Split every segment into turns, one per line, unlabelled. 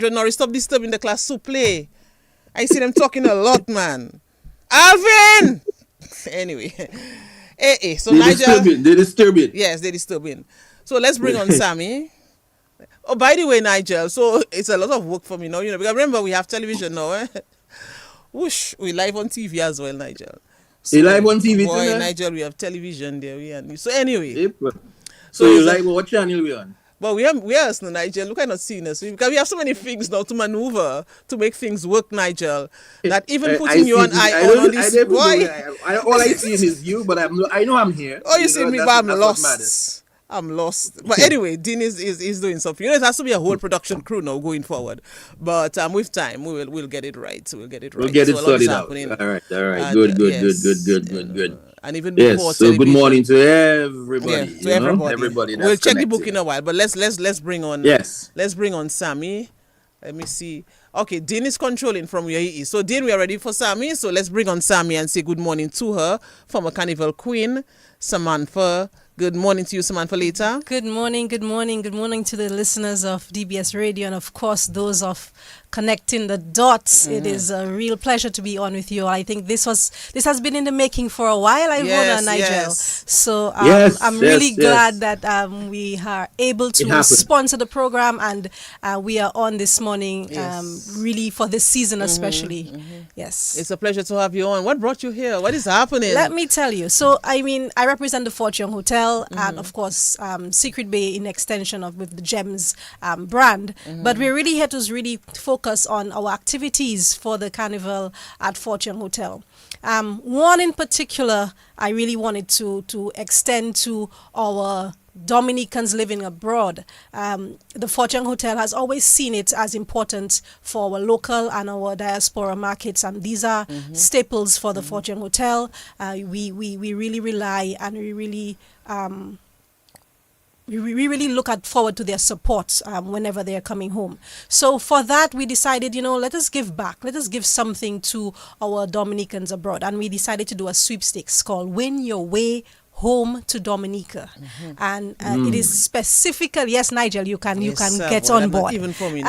Norris, stop disturbing the class to play. I see them talking a lot, man. Alvin! Anyway. So
They
Nigel.
They disturbing.
Yes, they're disturbing. So let's bring on Sammy. Oh, by the way, Nigel, so it's a lot of work for me now, because remember we have television now, eh? Whoosh, we live on TV as well, Nigel. So,
You live on TV
boy,
too,
Nigel, we have television there. So anyway.
Yep. So you like what channel we on?
But we are no, Nigel. Look, I'm not seeing us because we have so many things now to maneuver to make things work, Nigel. That even putting you on on this boy.
All I see is you, but I know I'm here.
Oh, you see me, but I'm lost. I'm lost. But anyway, Dean is doing something. It has to be a whole production crew now going forward. But with time, we'll get it right. We'll get it right.
We'll get it sorted out. All right.
And,
good.
And even before,
so good morning to everybody.
Yeah, to everybody.
Everybody.
We'll check the book in a while. But let's bring on.
Yes.
Let's bring on Sammy. Let me see. Okay, Dean is controlling from where he is. So Dean, we are ready for Sammy. So let's bring on Sammy and say good morning to her, former Carnival Queen, Samantha. Good morning to you, Samantha, later.
Good morning to the listeners of DBS Radio and, of course, those of Connecting the Dots. It is a real pleasure to be on with you. I think this has been in the making for a while, Ivona and Nigel.
Yes.
So I'm really glad that we are able to sponsor the program, and we are on this morning, really for this season especially. Yes.
It's a pleasure to have you on. What brought you here? What is happening?
Let me tell you. So, I represent the Fortune Hotel. And of course Secret Bay in extension with the Gems brand, but we're really here to really focus on our activities for the carnival at Fortune Hotel. One in particular I really wanted to extend to our Dominicans living abroad. The Fortune Hotel has always seen it as important for our local and our diaspora markets, and these are staples for the Fortune Hotel. We really rely and we really look forward to their support whenever they are coming home. So for that, we decided, let us give back. Let us give something to our Dominicans abroad. And we decided to do a sweepstakes called Win Your Way Home to Dominica. And it is specifically, yes, Nigel, you can get on board.
Even for me.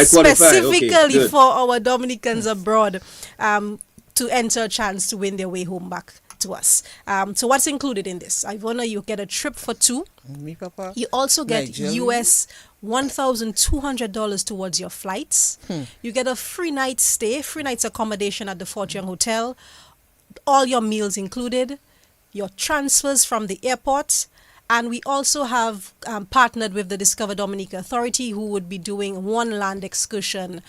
Specifically for our Dominicans abroad to enter a chance to win their way home back to us. So what's included in this? Ivona, you get a trip for two.
Me, Papa.
You also get
Nigel.
US $1,200 towards your flights. You get a free nights accommodation at the Fortune Hotel. All your meals included. Your transfers from the airport. And we also have partnered with the Discover Dominica Authority, who would be doing one land excursion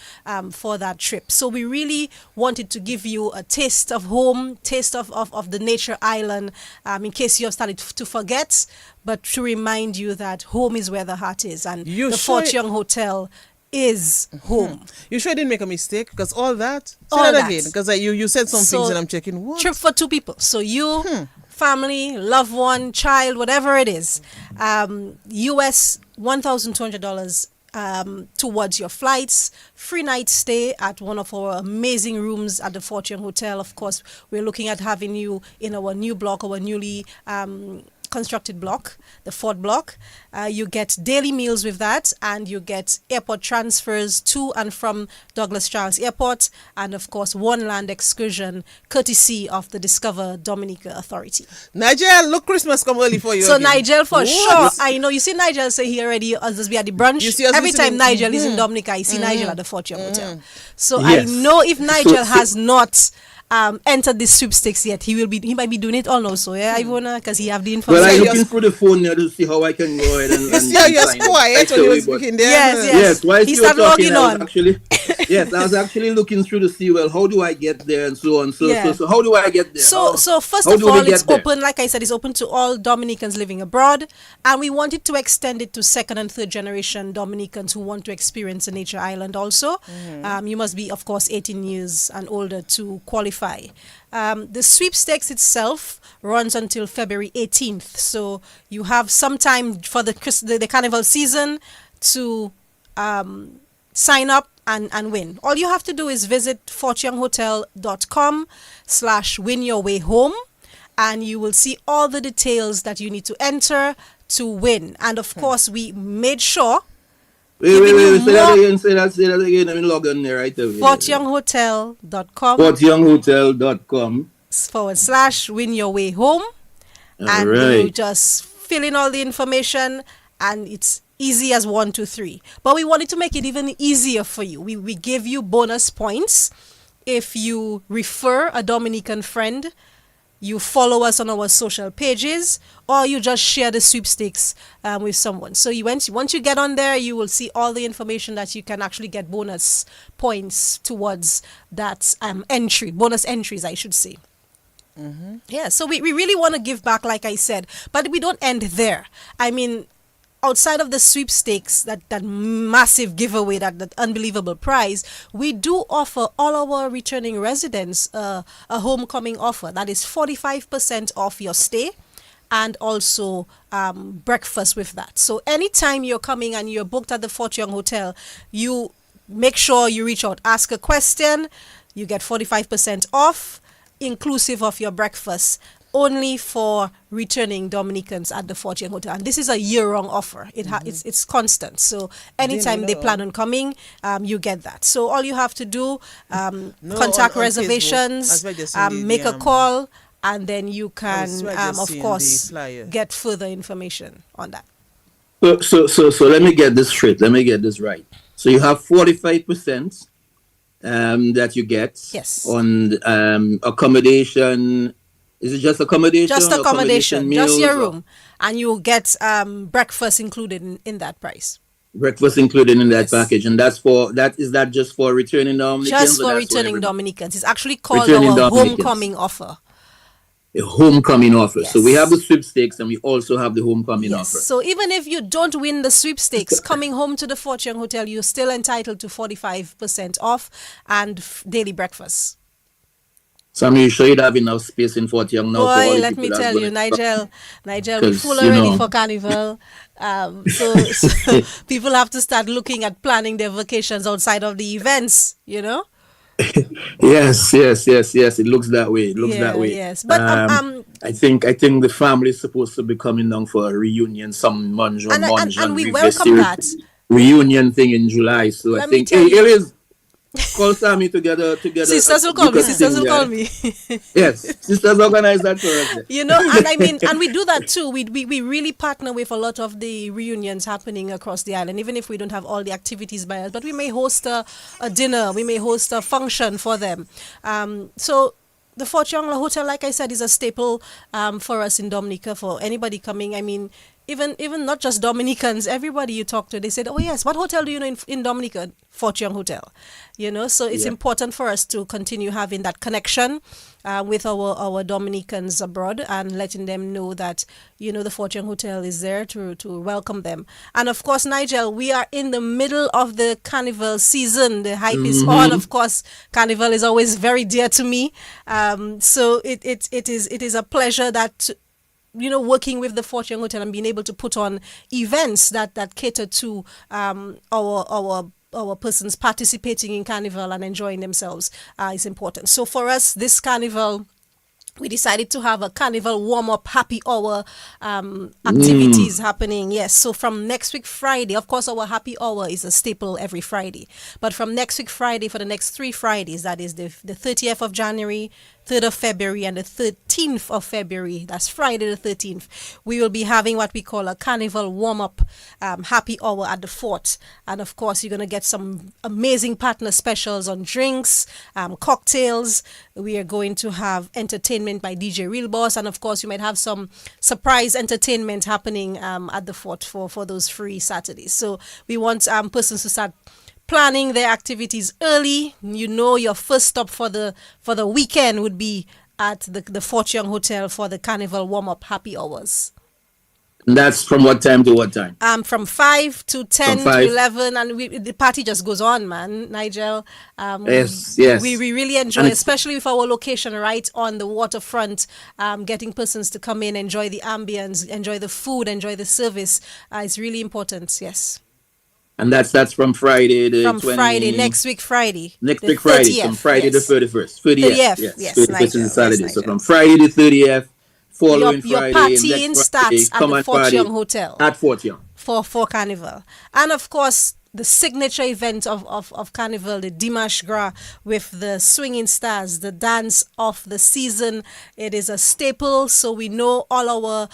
for that trip. So we really wanted to give you a taste of home, taste of the nature island, in case you have started to forget, but to remind you that home is where the heart is. And Fortune Hotel is home.
You sure didn't make a mistake? Because all that? Say that again. Because you said some things and I'm checking. What?
Trip for two people. So you... family, loved one, child, whatever it is, US $1,200 towards your flights, free night stay at one of our amazing rooms at the Fortune Hotel. Of course, we're looking at having you in our new block, our newly constructed block, the Fort block. You get daily meals with that, and you get airport transfers to and from Douglas Charles Airport, and of course one land excursion courtesy of the Discover Dominica Authority.
Nigel, look, Christmas come early for you.
So again. Nigel, for sure, I know you see Nigel say he already just be at the brunch.
You see us
every
listening?
time Nigel is in Dominica, I see Nigel at the Fortune Hotel. So yes. I know if Nigel has not entered this sweepstakes yet, he might be doing it all now. So yeah, Ivona, because he have the information.
Well, I'm looking through the phone now to see how I can go ahead and
you see how you're quiet when you were speaking there.
Yes.
While
he started logging on.
I was actually looking through to see, well, how do I get there and so on. So how do I get there?
So first of all, it's open, like I said, it's open to all Dominicans living abroad, and we wanted to extend it to second and third generation Dominicans who want to experience the nature island also. You must be, of course, 18 years and older to qualify. The sweepstakes itself runs until February 18th, so you have some time for the carnival season to sign up and win. All you have to do is visit fortunehotel.com/winyourwayhome, and you will see all the details that you need to enter to win. And of course, we made sure giving you
Say that
more.
again. Say that again. Let me log on there right away.
FortYoungHotel.com
FortYoungHotel.com
/win your way home.
All
And you
right.
just fill in all the information, and it's easy as 1, 2, 3. But we wanted to make it even easier for you. We give you bonus points if you refer a Dominican friend, you follow us on our social pages, or you just share the sweepstakes with someone. So once you get on there, you will see all the information that you can actually get bonus points towards that bonus entries, I should say. Yeah, so we really want to give back, like I said, but we don't end there. I mean, outside of the sweepstakes, that massive giveaway, that unbelievable prize, we do offer all our returning residents a homecoming offer that is 45% off your stay, and also breakfast with that. So anytime you're coming and you're booked at the Fort Young Hotel, you make sure you reach out, ask a question, you get 45% off, inclusive of your breakfast, only for returning Dominicans at the Fort Young Hotel. And this is a year-long offer. It's constant. So anytime they plan on coming, you get that. So all you have to do, contact
on
reservations, make a call, and then you can, of course, get further information on that.
So let me get this straight. Let me get this right. So you have 45% that you get on accommodation. Is it just accommodation?
Just accommodation,
meals,
just your room, and you'll get breakfast included in that price.
Breakfast included in that package, and is that just for returning Dominicans?
Just for returning Dominicans. It's actually called our homecoming offer.
A homecoming offer.
Yes.
So we have the sweepstakes and we also have the homecoming offer.
So even if you don't win the sweepstakes, coming home to the Fort Young Hotel, you're still entitled to 45% off and daily breakfast.
So I'm sure you'd have enough space in Fort Young now.
Boy, let me tell you, Nigel, we're full already for Carnival. So people have to start looking at planning their vacations outside of the events,
Yes. It looks that way.
Yes, but
I think the family is supposed to be coming down for a reunion, some Monjo
and we welcome that
reunion thing in July. So I think Elias, call Sammy together.
Sisters will call me.
Yes, sisters organize that for us.
And we do that too. We really partner with a lot of the reunions happening across the island, even if we don't have all the activities by us. But we may host a dinner, we may host a function for them. So the Fort Young Hotel, like I said, is a staple for us in Dominica, for anybody coming. I mean, even not just Dominicans, everybody you talk to, they said, oh yes, what hotel do you know in Dominica? Fort Young Hotel. So it's important for us to continue having that connection with our Dominicans abroad, and letting them know that, the Fort Young Hotel is there to welcome them. And of course, Nigel, we are in the middle of the Carnival season. The hype is on. Of course, Carnival is always very dear to me. So it is a pleasure that, working with the Fort Young Hotel and being able to put on events that cater to our persons participating in Carnival and enjoying themselves is important. So for us, this Carnival, we decided to have a Carnival warm-up happy hour activities happening. Yes, so from next week Friday, of course our happy hour is a staple every Friday. But from next week Friday, for the next 3 Fridays, that is the 30th of January, 3rd of February, and the 13th of February, that's Friday the 13th, we will be having what we call a Carnival warm-up happy hour at the fort. And of course, you're going to get some amazing partner specials on drinks, cocktails. We are going to have entertainment by DJ Real Boss, and of course, you might have some surprise entertainment happening at the fort for those free Saturdays. So we want persons to start planning their activities early. Your first stop for the weekend would be at the Fort Young Hotel for the Carnival warm-up happy hours.
And that's from what time to what time?
From 5 to 10 to 11, and the party just goes on, man, Nigel.
Yes.
We really enjoy, especially with our location right on the waterfront, getting persons to come in, enjoy the ambience, enjoy the food, enjoy the service. It's really important, yes.
And that's from Friday
next week Friday.
Next week Friday,
30th,
from Friday
yes.
the 31st. 30th,
yes.
31st is a Saturday.
Yes,
so from Friday the 30th, following
your
Friday,
partying starts at the Fort Young Hotel.
At Fort Young.
For Carnival. And of course, the signature event of Carnival, the Dimanche Gras, with the swinging stars, the dance of the season. It is a staple, so we know all our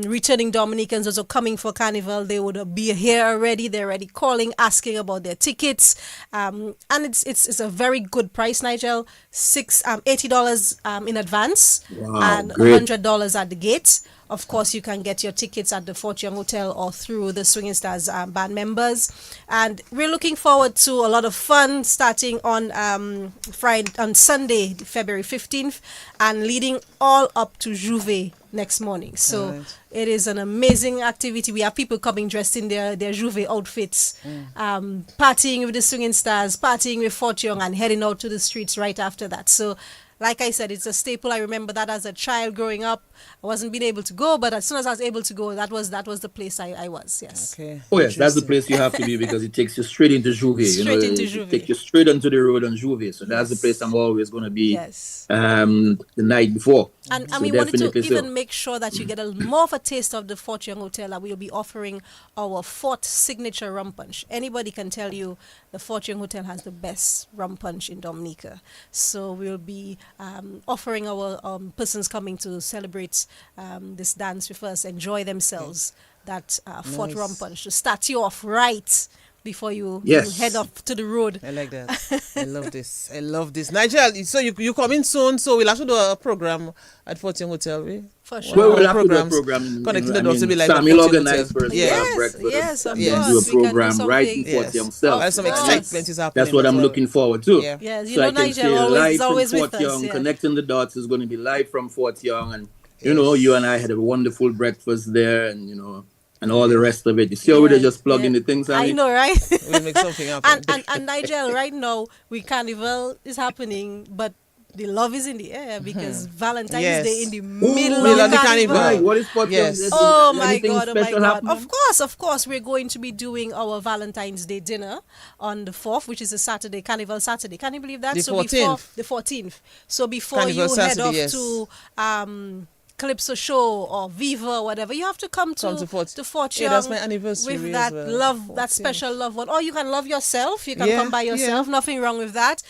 returning Dominicans also coming for Carnival. They would be here already. They're already calling, asking about their tickets, and it's a very good price, Nigel. $80 in advance, and $100 at the gate. Of course, you can get your tickets at the Fort Young Hotel or through the Swinging Stars band members. And we're looking forward to a lot of fun starting on Sunday, February 15th, and leading all up to Juve next morning. So it is an amazing activity. We have people coming dressed in their Juve outfits, partying with the Swinging Stars, partying with Fort Young, and heading out to the streets right after that. So, like I said, it's a staple. I remember that as a child growing up. I wasn't being able to go, but as soon as I was able to go, that was the place I was. Yes.
Okay.
Oh yes, that's the place you have to be because it takes you straight into Juve. It takes you straight onto the road on Juve. So that's the place I'm always going to be.
Yes.
The night before.
And
so
we wanted to even make sure that you get more of a taste of the Fort Young Hotel, that we'll be offering our Fort signature rum punch. Anybody can tell you the Fort Young Hotel has the best rum punch in Dominica. So we'll be offering our persons coming to celebrate this dance with us, enjoy themselves, that Fort rum punch to start you off right before you head off to the road.
I like that. I love this. Nigel, so you coming soon, so we'll have to do a program at Fort Young Hotel,
For sure.
Well, we'll have to do a program.
Connecting the dots to be like
Sammy organized for
breakfast.
Yes,
of
course.
course.
Do a program right in Fort Young self.
Some excitement is happening.
That's what I'm looking forward to.
Yeah. Yes,
so I can
Nigel
live
always
from
with
Fort Young.
us.
Connecting the dots is going to be live from Fort Young, and you and I had a wonderful breakfast there, and and all the rest of it. You see how we're just plugging the things out?
I know, right?
We'll make something happen.
And Nigel, right now, Carnival is happening, but the love is in the air because Valentine's Day in the middle of the Carnival.
Right. What is Fort Young?
Oh my God. Of course, we're going to be doing our Valentine's Day dinner on the 4th, which is a Saturday, Carnival Saturday. Can you believe that?
The 14th.
The 14th. So before
Carnival
you
Saturday,
head off to Calypso Show or Viva or whatever, you have to come to Fort Young.
That's my anniversary
with that love, that special loved one. Or you can love yourself. You can come by yourself. Nothing wrong with that.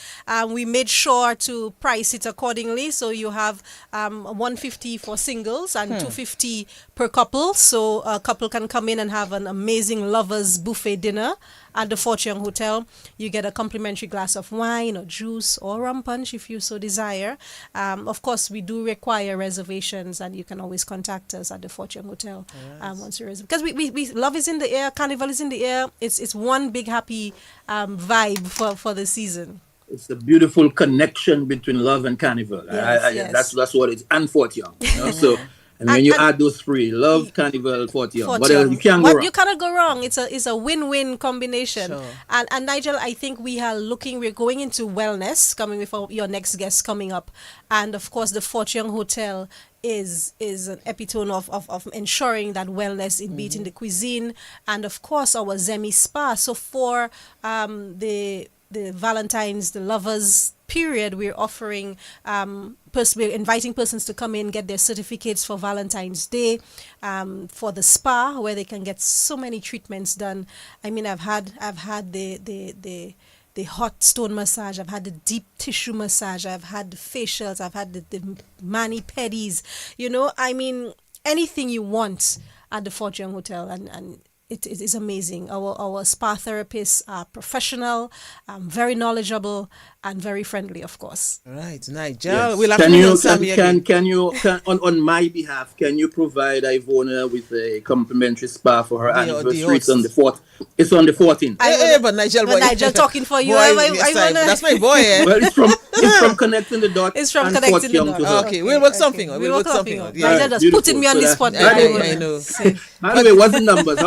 We made sure to price it accordingly. So you have $150 for singles and $250 per couple. So a couple can come in and have an amazing lovers buffet dinner at the Fort Young Hotel. You get a complimentary glass of wine or juice or rum punch if you so desire. Of course, we do require reservations, and you can always contact us at the Fort Young Hotel once you reserve. Because we love is in the air, Carnival is in the air. It's one big happy vibe for the season.
It's a beautiful connection between love and Carnival.
Yes.
That's what it is, and Fort Young. So. And when you add those three, love, Carnival, Fort Young, what else? You can't go wrong. You
cannot go wrong. It's a win-win combination.
Sure.
And Nigel, I think we're going into wellness, coming with your next guest coming up. And of course, the Fort Young Hotel is an epitome of ensuring that wellness in beating the cuisine. And of course, our Zemi Spa. So for the Valentine's, the lovers period, we're offering we're inviting persons to come in, get their certificates for Valentine's Day, for the spa where they can get so many treatments done. I mean, I've had the hot stone massage, I've had the deep tissue massage, I've had the facials, I've had the mani pedis. I mean, anything you want at the Fort Young Hotel, and it is amazing. Our spa therapists are professional, very knowledgeable, and very friendly, of course.
Right, Nigel.
Yes.
We'll have
can you on my behalf, can you provide Ivona with a complimentary spa for her anniversary? It's on the 4th. It's on the 14th.
But
Nigel talking for you.
That's my boy.
Well, it's from connecting the dots.
It's from connecting the dots.
Okay, we'll work something out. We'll work something out.
Nigel just putting me on the spot.
I know.
By the way, what's the numbers?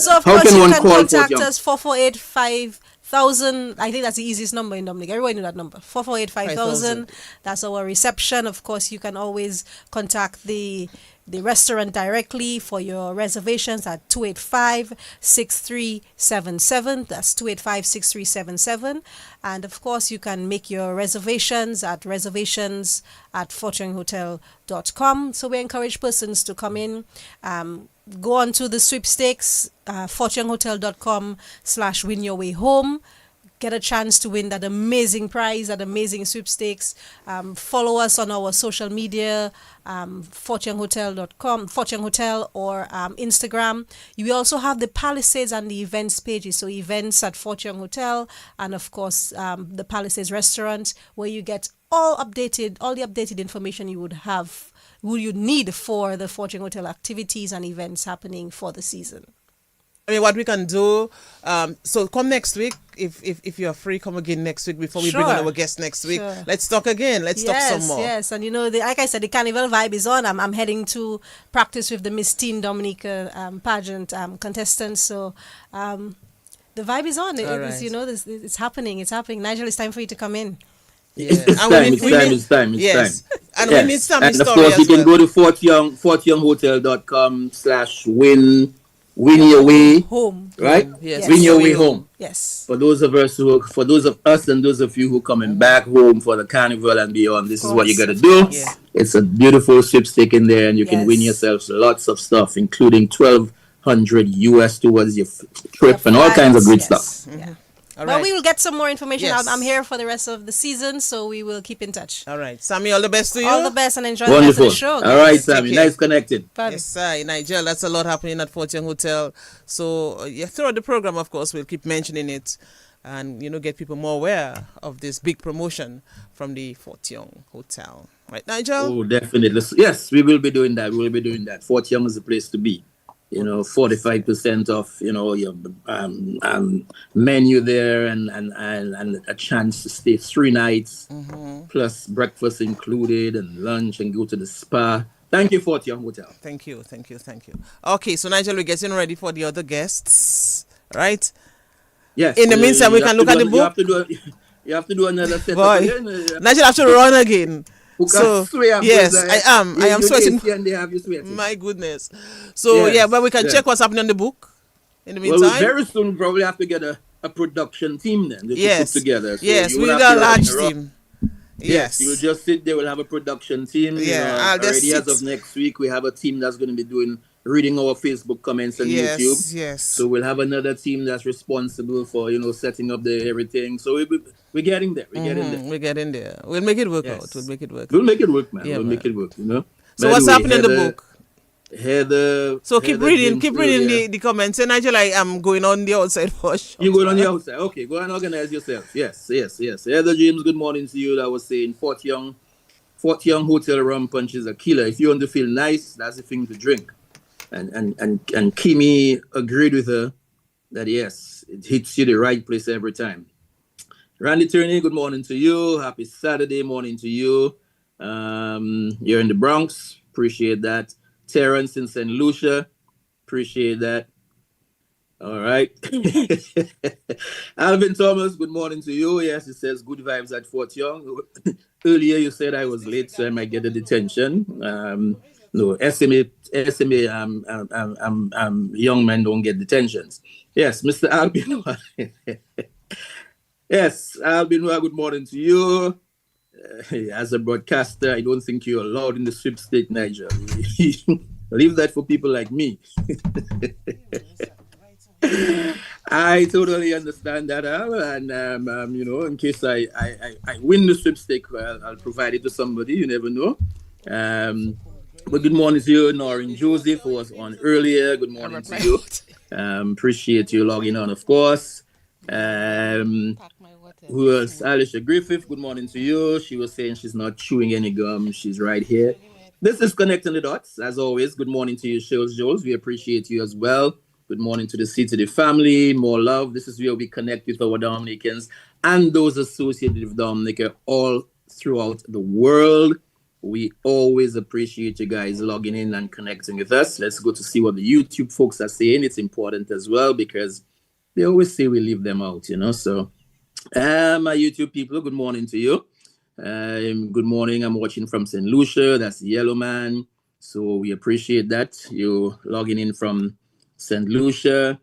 So of course you can contact us 448-5000. I think that's the easiest number in Dominica. Everybody know that number. 448-5000. That's our reception. Of course, you can always contact the the restaurant directly for your reservations at 285-6377. That's 285-6377. And of course, you can make your reservations at reservations@fortunehotel.com. So we encourage persons to come in, go on to the sweepstakes, fortunehotel.com/win-your-way-home. Get a chance to win that amazing prize, that amazing sweepstakes. Follow us on our social media, fortunehotel.com, Fortune Hotel, or Instagram. You also have the Palisades and the events pages. So events at Fortune Hotel, and of course the Palisades restaurant, where you get all the updated information you would need for the Fortune Hotel activities and events happening for the season.
I mean, what we can do, so come next week. If you're free, come again next week before we bring on our guest next week. Sure. Let's talk again. Let's talk some more.
Yes, and like I said, the carnival vibe is on. I'm heading to practice with the Miss Teen Dominica pageant contestants. So the vibe is on. It's happening. It's happening. Nigel, it's time for you to come in.
Yeah. It's time.
Yes. And
yes.
we need some
and
story.
Of course, you can go to fortyounghotel.com/win your way home, right?
Yes.
Win your way home.
Yes.
For those of us and those of you who coming back home for the carnival and beyond, this is what you got to do. Yeah. It's a beautiful sweepstake in there, and you can win yourselves lots of stuff, including $1,200 towards your trip and all kinds of great stuff.
Mm-hmm. Yeah. But we will get some more information. Yes. I'm here for the rest of the season, so we will keep in touch.
All right. Sammy, all the best to you.
All the best, and enjoy the rest of the show.
All right, Sammy. Nice connected.
Yes, sir. Nigel, that's a lot happening at Fortune Hotel. So throughout the program, of course, we'll keep mentioning it and, get people more aware of this big promotion from the Fortune Hotel. Right, Nigel?
Oh, definitely. Yes, we will be doing that. Fortune is the place to be. 45% off, your menu there and a chance to stay 3 nights, plus breakfast included and lunch and go to the spa. Thank you, Fortune Hotel.
Thank you. Okay, so Nigel, we're getting ready for the other guests, right?
Yes.
In the meantime, we can look at the book.
You have to do another set.
Nigel have to run again. So yes, I am sweating. My goodness. So but we can check what's happening on the book in the meantime.
Well, very soon probably have to get a production team then to put together. So
yes, we need a large team. Yes,
you'll just sit there. We'll have a production team.
Yeah,
already as of next week, we have a team that's going to be reading our Facebook comments and YouTube.
Yes.
So we'll have another team that's responsible for setting up everything. So we're getting there.
We're getting there. We'll make it work out. We'll make it work, man.
Yeah, make it work.
So what's happening in the book?
Heather.
So keep reading the comments. And Nigel, I am going on the outside for sure.
You're going on the outside. Okay, go and organize yourself. Yes. Heather James, good morning to you. I was saying Fort Young Hotel rum punch is a killer. If you want to feel nice, that's the thing to drink. And Kimi agreed with her that yes, it hits you the right place every time. Randy Turney, good morning to you. Happy Saturday morning to you. You're in the Bronx. Appreciate that. Terrence in St. Lucia. Appreciate that. All right. Alvin Thomas, good morning to you. Yes, it says good vibes at Fort Young. Earlier you said I was late, so I might get a detention. No, SMA young men don't get detentions. Yes, Mr. Albin. Yes, Albin, good morning to you. As a broadcaster, I don't think you're allowed in the sweepstake, Nigel. Leave that for people like me. I totally understand that, and in case I win the sweepstake, I'll provide it to somebody. You never know. But good morning to you, Noreen Joseph, who was on earlier. Good morning to you. Appreciate you logging on, of course. Who else? Alicia Griffith, good morning to you. She was saying she's not chewing any gum. She's right here. This is Connecting the Dots. As always, good morning to you, Jules. We appreciate you as well. Good morning to the City family. More love. This is where we connect with our Dominicans and those associated with Dominica all throughout the world. We always appreciate you guys logging in and connecting with us. Let's go to see what the YouTube folks are saying. It's important as well because they always say we leave them out, So, my YouTube people, good morning to you. Good morning. I'm watching from St. Lucia. That's Yellow Man. So we appreciate that. You logging in from St. Lucia.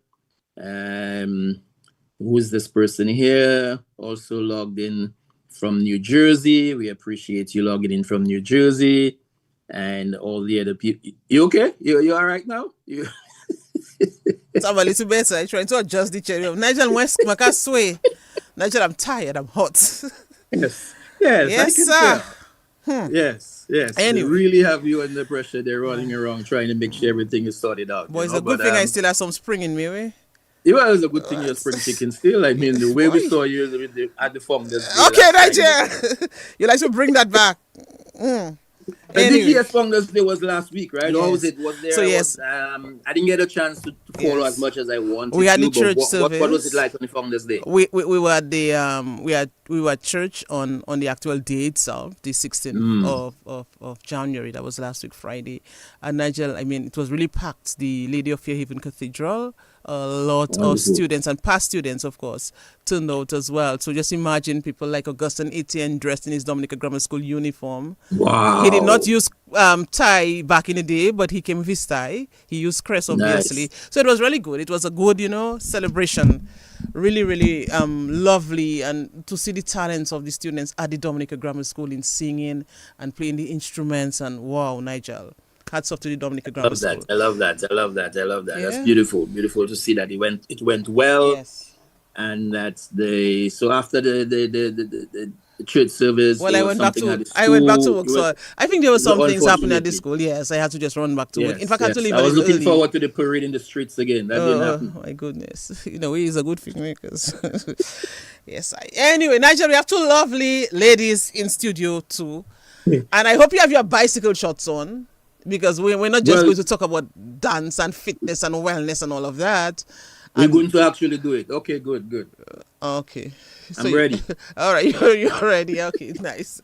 Who's this person here? Also logged in from New Jersey. We appreciate you logging in from New Jersey. And all the other people. You okay? You all right now? You...
So I'm a little better. I'm trying to adjust the chair. Nigel West, Makaswe. Nigel, I'm tired. I'm hot.
Yes,
yes, sir.
Yes.
Anyway.
They really have you under pressure. They're running around trying to make sure everything is sorted out.
Boy, it's a good thing I still have some spring in me, right?
It was a good thing you're spring chicken still. I mean, the way we saw you at the Founders Day.
Okay, Nigel. You like to bring that back.
Anyway. The Founders Day was last week, right?
Yes.
Or was it? Was there?
So yes,
I didn't get a chance to follow as much as I wanted.
We had
to,
the church service.
What was it like on the Founders Day?
We were at the we were at church on the actual day itself, the 16th of January. That was last week Friday. And Nigel, I mean, it was really packed. The Lady of Fairhaven Cathedral. A lot of students and past students, of course, turned out as well. So just imagine people like Augustine Etienne dressed in his Dominica Grammar School uniform.
Wow.
He did not use tie back in the day, but he came with his tie. He used crest, obviously. Nice. So it was really good. It was a good, celebration. Really, really lovely. And to see the talents of the students at the Dominica Grammar School in singing and playing the instruments. And wow, Nigel. Hats off to the Dominica Grammar School.
I love that. Yeah. That's beautiful to see that it went well.
Yes.
And that's so after the church service.
Well, I went back to work. So I think there were some things happening at the school. Yes, I had to just run back to work. In fact, I had to leave.
I was looking forward to the parade in the streets again. That didn't happen.
My goodness. He's a good filmmaker. Yes. Anyway, Nigel, we have two lovely ladies in studio too. And I hope you have your bicycle shorts on. Because we're not just going to talk about dance and fitness and wellness and all of that.
We're going to actually do it. Okay, good.
Okay.
I'm ready.
All right, you're ready. Okay, nice.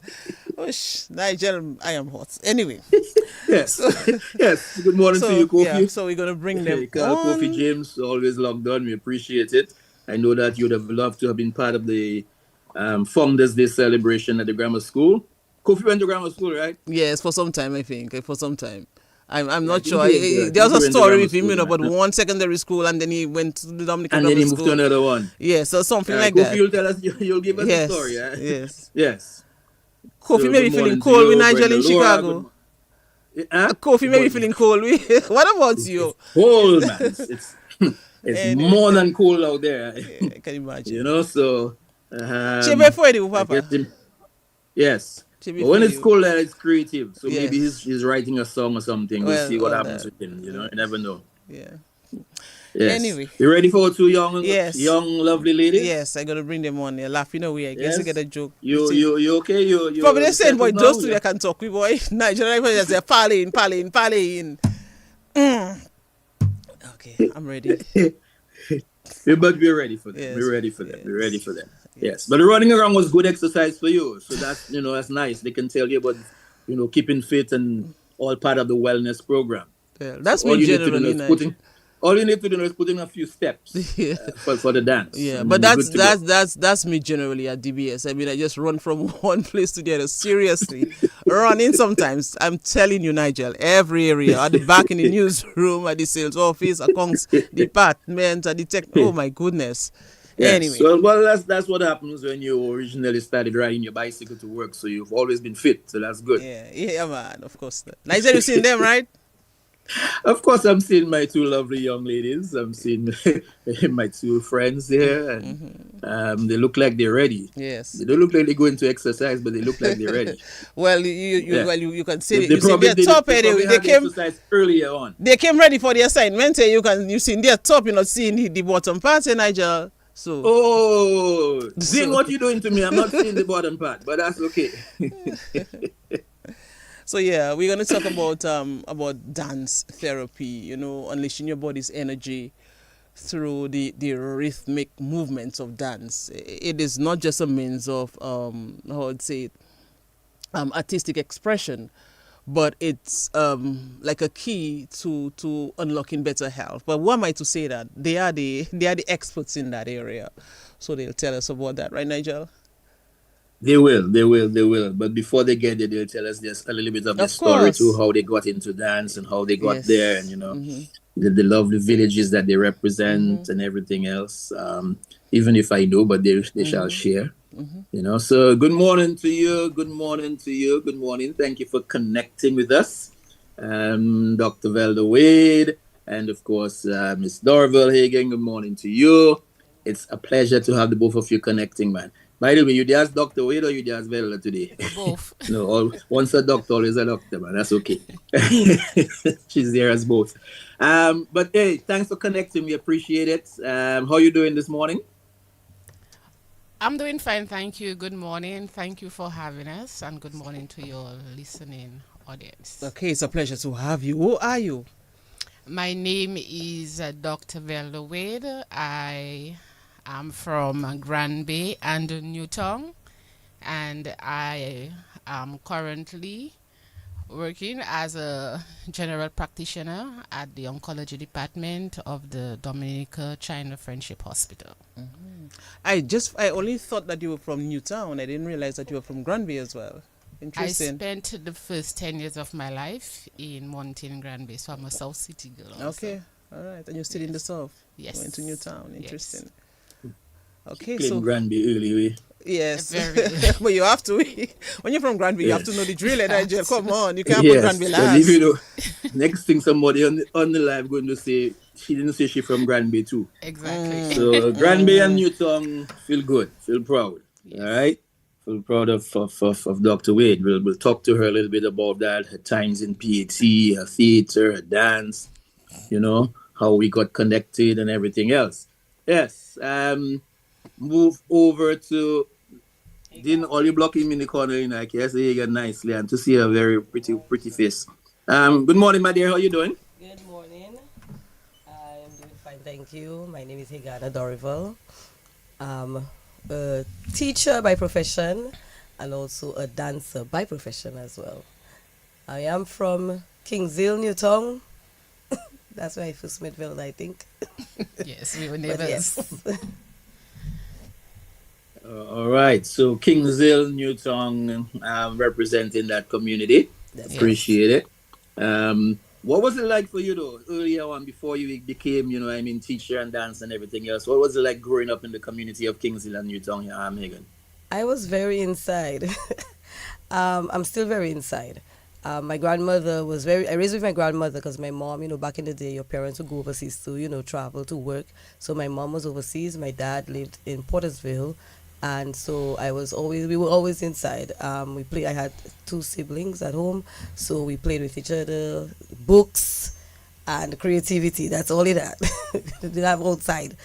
Nigel, I am hot. Anyway.
Yes. Yes. Good morning to you, Kofi.
Yeah, so we're going to bring them on.
Kofi James, always logged on. We appreciate it. I know that you would have loved to have been part of the Founders Day celebration at the grammar school. Kofi went to grammar school, right?
Yes, for some time, I think. For some time. I'm not sure. There was a story with him, but one secondary school and then he went to the Dominican
Grammar School. And then he moved
to
another one.
Yeah, so something like that.
Kofi, you'll tell us, you'll give us a story, right?
Yes. Kofi may be feeling cold with Nigel in Chicago. Kofi may be feeling cold. What about you?
Cold, man. It's more than cold out there.
I can imagine.
So...
Papa.
Yes. But when it's cold, it's creative. So maybe he's writing a song or something. We'll see what happens with him. You never know.
Yeah.
Yes.
Anyway.
You ready for two young, lovely ladies?
Yes, I'm going to bring them on. They're laughing away. I guess you get a joke.
You okay? You
probably the same boy. Those two I can talk with, boy. Nigel, they're parlaying. Okay, I'm ready.
But we're ready for them. We're ready for them. Yes, but the running around was good exercise for you. So that's that's nice. They can tell you about keeping fit and all part of the wellness program.
Yeah, that's me generally.
All you need to do is put in a few steps for the dance.
Yeah, but that's me generally at DBS. I mean, I just run from one place to the other. Seriously, running sometimes. I'm telling you, Nigel, every area, at the back in the newsroom, at the sales office, accounts department, at the tech. Oh my goodness.
Yes.
Anyway.
So, that's what happens when you originally started riding your bicycle to work. So you've always been fit. So that's good.
Yeah, man. Of course. Nigel, you've seen them, right?
Of course, I'm seeing my two lovely young ladies. I'm seeing my two friends here. And, they look like they're ready.
Yes.
They don't look like they're going to exercise, but they look like they're ready.
Well, you can see
they
they're top anyway. They came
exercise earlier on.
They came ready for the assignment. You see their top. You're not seeing the bottom part, Nigel. So.
Seeing what you're doing to me, I'm not seeing the bottom part, but that's okay.
So yeah, we're gonna talk about dance therapy. Unleashing your body's energy through the rhythmic movements of dance. It is not just a means of artistic expression, but it's like a key to unlocking better health. But who am I to say that? They are the experts in that area, so they'll tell us about that, right, Nigel?
They will. But before they get there, they'll tell us just a little bit of the
Of
story too,
course.
how they got into dance and how they got there, and
Yes.
the lovely villages that they represent and everything else. Even if I know, but they shall share. So good morning to you. Good morning to you. Good morning. Thank you for connecting with us, Dr. Velda Wade, and of course Miss Dorval Hagen. Good morning to you. It's a pleasure to have the both of you connecting, man. By the way, you just Dr. Wade or you just Velda today?
Both.
No, once a doctor, always a doctor, man. That's okay. She's there as both. But hey, thanks for connecting. We appreciate it. How are you doing this morning?
I'm doing fine, thank you. Good morning. Thank you for having us, and good morning to your listening audience.
Okay, it's a pleasure to have you. Who are you?
My name is Dr. Velda Wade. I am from Grand Bay and Newtown, and I am currently working as a general practitioner at the oncology department of the Dominica China Friendship Hospital.
I only thought that you were from Newtown. I didn't realize that you were from Granby as well. Interesting.
I spent the first 10 years of my life in Mountain Granby, so I'm a South City girl also.
Okay, all right. And you're still in the South?
Yes.
Went to Newtown. Interesting.
Yes.
Okay,
Claim
so...
Granby early way.
Yes,
Very.
but you have to. When you're from Granby, you have to know the drill, Nigel. Come on, you can't
Yes,
put Granby
and
last.
if you know, next thing somebody on the live going to say, she didn't say she from Granby too.
Exactly.
So Granby and Newtown feel good, feel proud.
Yes.
All right, feel proud of Dr. Wade. We'll talk to her a little bit about that, her times in PAT, her theater, her dance, how we got connected and everything else. Yes. Move over to... Didn't all you block him in the corner, I can say you nicely and to see a very pretty face. Good morning, my dear. How you doing?
Good morning. I'm doing fine, thank you. My name is Ivona Dorival. I'm a teacher by profession and also a dancer by profession as well. I am from Kingshill, Newtown. That's where I first met Velda, I think.
Yes, we were neighbors.
Yes.
All right. So Kingshill, Newtown, representing that community.
That's
Appreciate it. What was it like for you though, earlier on before you became, teacher and dance and everything else? What was it like growing up in the community of Kingshill and Newtown, Hagan?
I was very inside. I'm still very inside. My grandmother was I raised with my grandmother because my mom, back in the day, your parents would go overseas to, travel to work. So my mom was overseas. My dad lived in Portersville. And so we were always inside. I had 2 siblings at home. So we played with each other, books and creativity. That's all it had. Didn't have outside.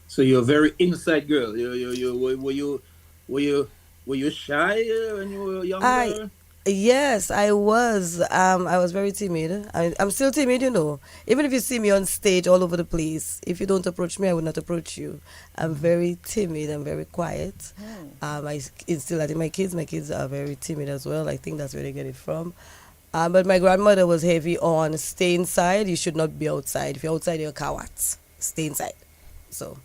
So you're a very inside girl. Were you shy when you were younger?
Yes, I was. I was very timid. I'm still timid, Even if you see me on stage all over the place, if you don't approach me, I will not approach you. I'm very timid. I'm very quiet. I instill that in my kids. My kids are very timid as well. I think that's where they get it from. But my grandmother was heavy on stay inside. You should not be outside. If you're outside, you're cowards. Stay inside. So.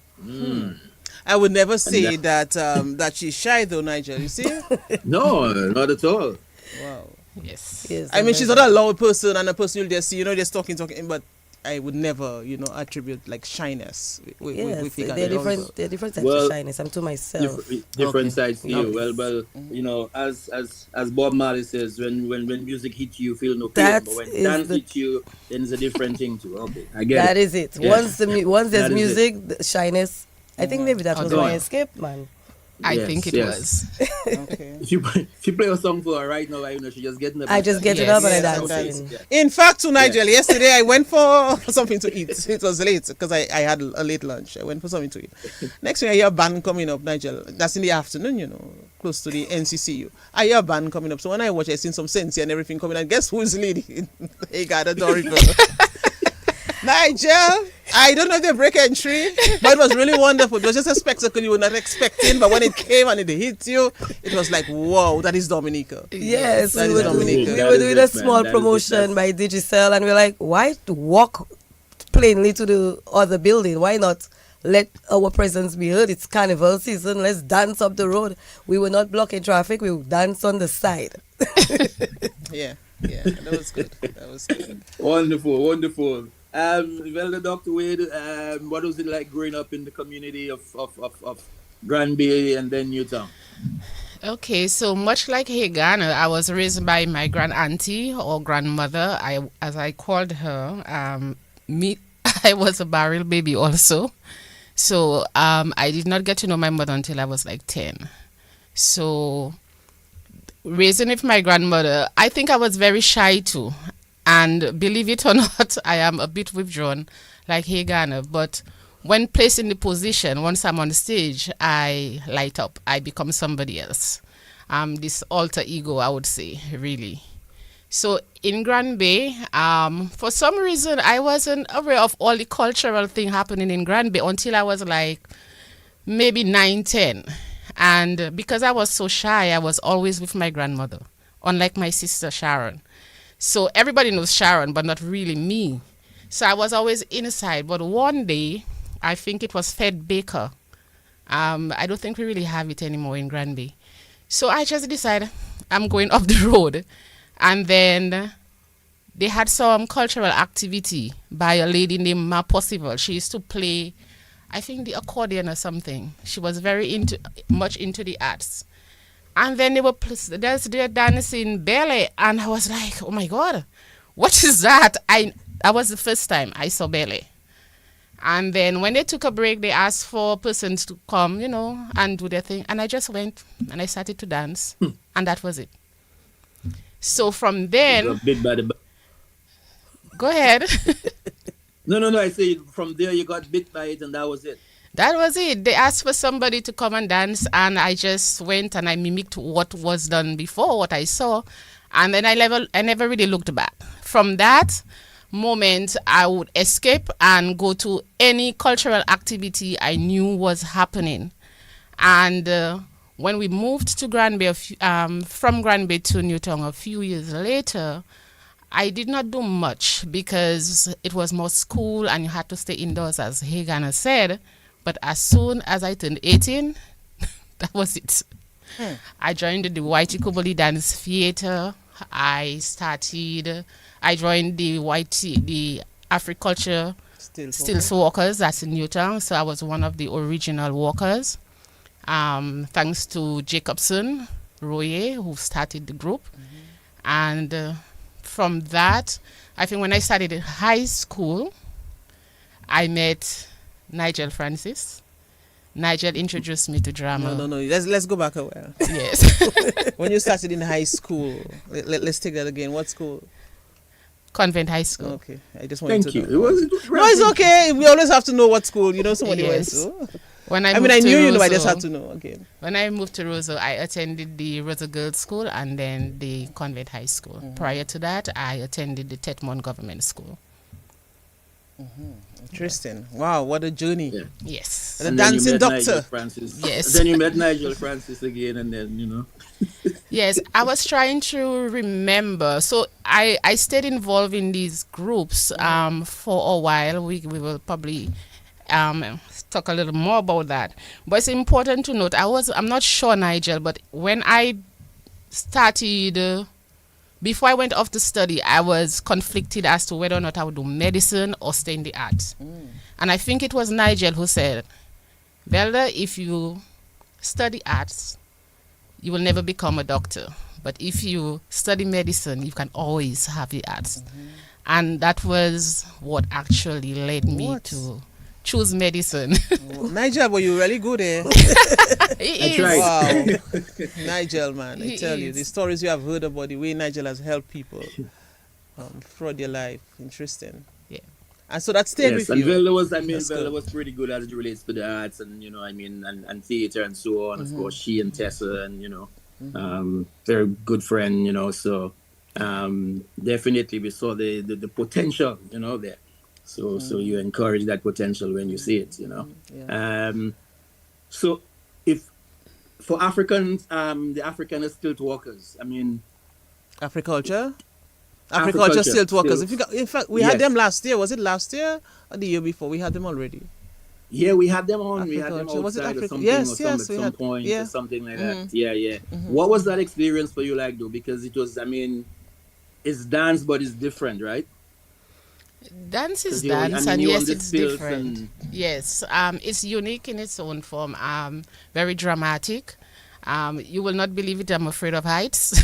I would never say that she's shy though, Nigel. You see?
No, not at all.
Wow.
Yes.
I mean, she's not a loud person and a person you'll just see, just talking, but I would never, attribute like shyness.
Yes, they're different types of shyness. I'm to myself.
Different sides to you. Well, as Bob Marley says, when music hits you, feel no pain. But when dance hits you, then it's a different thing too. Okay, I get
that
it.
Is it. Yes. Once there's music, the shyness. I think maybe that was my escape, man.
I think it was.
Okay.
If you play a song for her right now, she just getting up.
I just get it up and I dance.
In fact, to Nigel, yesterday I went for something to eat. It was late because I had a late lunch. I went for something to eat. Next thing I hear a band coming up, Nigel. That's in the afternoon, close to the NCCU. I hear a band coming up. So when I watch, I seen some Sensi and everything coming. And guess who's leading? They got a Dory. Nigel, I don't know if they break entry, but it was really wonderful. It was just a spectacle you were not expecting, but when it came and it hit you, it was like, wow, that is Dominica.
Yes,
that is Dominica.
We were doing a small promotion by Digicel, and we're like, why walk plainly to the other building? Why not let our presence be heard. It's carnival season. Let's dance up the road. We were not blocking traffic. We would dance on the side.
Yeah, that was good. That was good.
Wonderful, wonderful. Well, Dr. Wade, what was it like growing up in the community of Granby and then Newtown?
Okay, so much like Hagan, I was raised by my grand auntie or grandmother. As I called her, I was a barrel baby also. So I did not get to know my mother until I was like 10. So raising with my grandmother, I think I was very shy too. And believe it or not, I am a bit withdrawn like Hagan. But when placed in the position, once I'm on stage, I light up. I become somebody else. This alter ego, I would say, really. So in Granby, for some reason, I wasn't aware of all the cultural thing happening in Granby until I was like maybe 9, 10. And because I was so shy, I was always with my grandmother, unlike my sister Sharon. So everybody knows Sharon, but not really me. So I was always inside. But one day, I think it was Fed Baker. I don't think we really have it anymore in Granby. So I just decided I'm going up the road. And then they had some cultural activity by a lady named Ma Possible. She used to play, I think, the accordion or something. She was very much into the arts. And then they're dancing ballet. And I was like, oh my God, what is that? That was the first time I saw ballet. And then when they took a break, they asked for persons to come, and do their thing. And I just went and I started to dance. And that was it. So from then... Go ahead.
No. I say from there you got bit by it and that was it.
That was it. They asked for somebody to come and dance. And I just went and I mimicked what was done before, what I saw. And then I never really looked back. From that moment, I would escape and go to any cultural activity I knew was happening. And when we moved to Granby, from Granby to Newtown a few years later, I did not do much because it was more school and you had to stay indoors, as Hagan said. But as soon as I turned 18, that was it. I joined the Whitey Kubali Dance Theatre. I joined the Africulture Stills Walkers, that's in Newtown. So I was one of the original walkers. Thanks to Jacobson Royer, who started the group. And from that, I think when I started in high school, I met Nigel Francis. Nigel introduced me to drama.
No. Let's go back a while.
Yes.
When you started in high school, let's take that again. What school?
Convent High School.
Okay, I just wanted
Thank
to
you.
know. No, it's okay. We always have to know what school. Somebody
Yes.
went to.
I
knew
Roseau,
I just had to know. Okay.
When I moved to Roseau, I attended the Roseau Girls School and then the Convent High School. Prior to that, I attended the Tetmon Government School.
Interesting. Wow, what a journey.
Yeah.
Yes.
The dancing doctor.
Yes.
Then you met Nigel Francis again and then,
Yes, I was trying to remember. So I stayed involved in these groups for a while. We will probably talk a little more about that. But it's important to note, I'm not sure, Nigel, but when I started... before I went off to study, I was conflicted as to whether or not I would do medicine or stay in the arts. And I think it was Nigel who said, Velda, if you study arts, you will never become a doctor. But if you study medicine, you can always have the arts. And that was what actually led me to choose medicine.
Nigel, were you really good eh?
He is.
Wow. Nigel, man, I tell you, the stories you have heard about the way Nigel has helped people throughout their life. Interesting.
Yeah.
And so that stayed with
and
you.
Velda was pretty good as it relates to the arts and, and theater and so on. Of course, she and Tessa and, very good friend, so definitely we saw the potential, there. So you encourage that potential when you see it,
Yeah.
So if for Africans, the African stilt walkers,
Africulture stilt walkers. In fact, we had them last year. Was it last year or the year before? We had them already.
Yeah, we had them on. We had them
Agriculture. Was it
outside or
Africa?
something,
Yes,
or
yes,
at
we
some
had.
point,
Yeah.
or something like that. Yeah, yeah. What was that experience for you like, though? Because it was, I mean, it's dance, but it's different, right?
Dance is
Because you, I
dance,
mean,
and
you on
yes,
the
it's
stilts
different.
and
Yes, it's unique in its own form. Very dramatic. You will not believe it. I'm afraid of heights.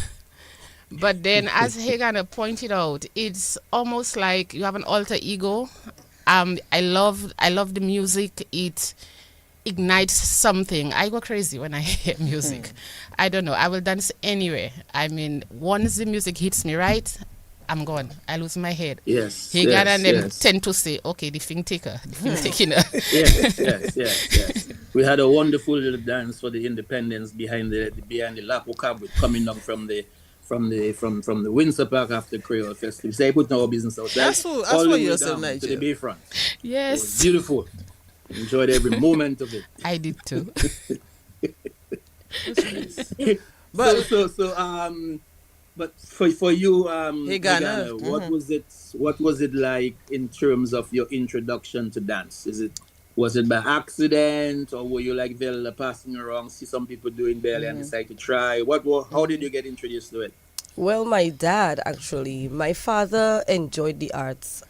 But then, as Hagana pointed out, it's almost like you have an alter ego. I love the music. It ignites something. I go crazy when I hear music. I don't know. I will dance anywhere. I mean, once the music hits me right, I'm gone. I lose my head.
yes,
Hagana
yes,
and them
yes.
tend to say, okay, the thing taker, the thing taking her.
Yes, yes, yes, yes. We had a wonderful little dance for the independence behind the Lapo Cab coming down from the Windsor Park after Creole Festival. So I put no business outside.
That's
All
for
the way
yourself,
down to the
Nigel.
bayfront. It was
Yes,
beautiful. Enjoyed every moment of it.
I did too.
But
but for you,
Hey, Ghana.
Hegana, what was it like in terms of your introduction to dance? Was it by accident, or were you like Vella passing around, see some people doing belly and decide to try? How did you get introduced to it?
Well, my dad actually. My father enjoyed the arts.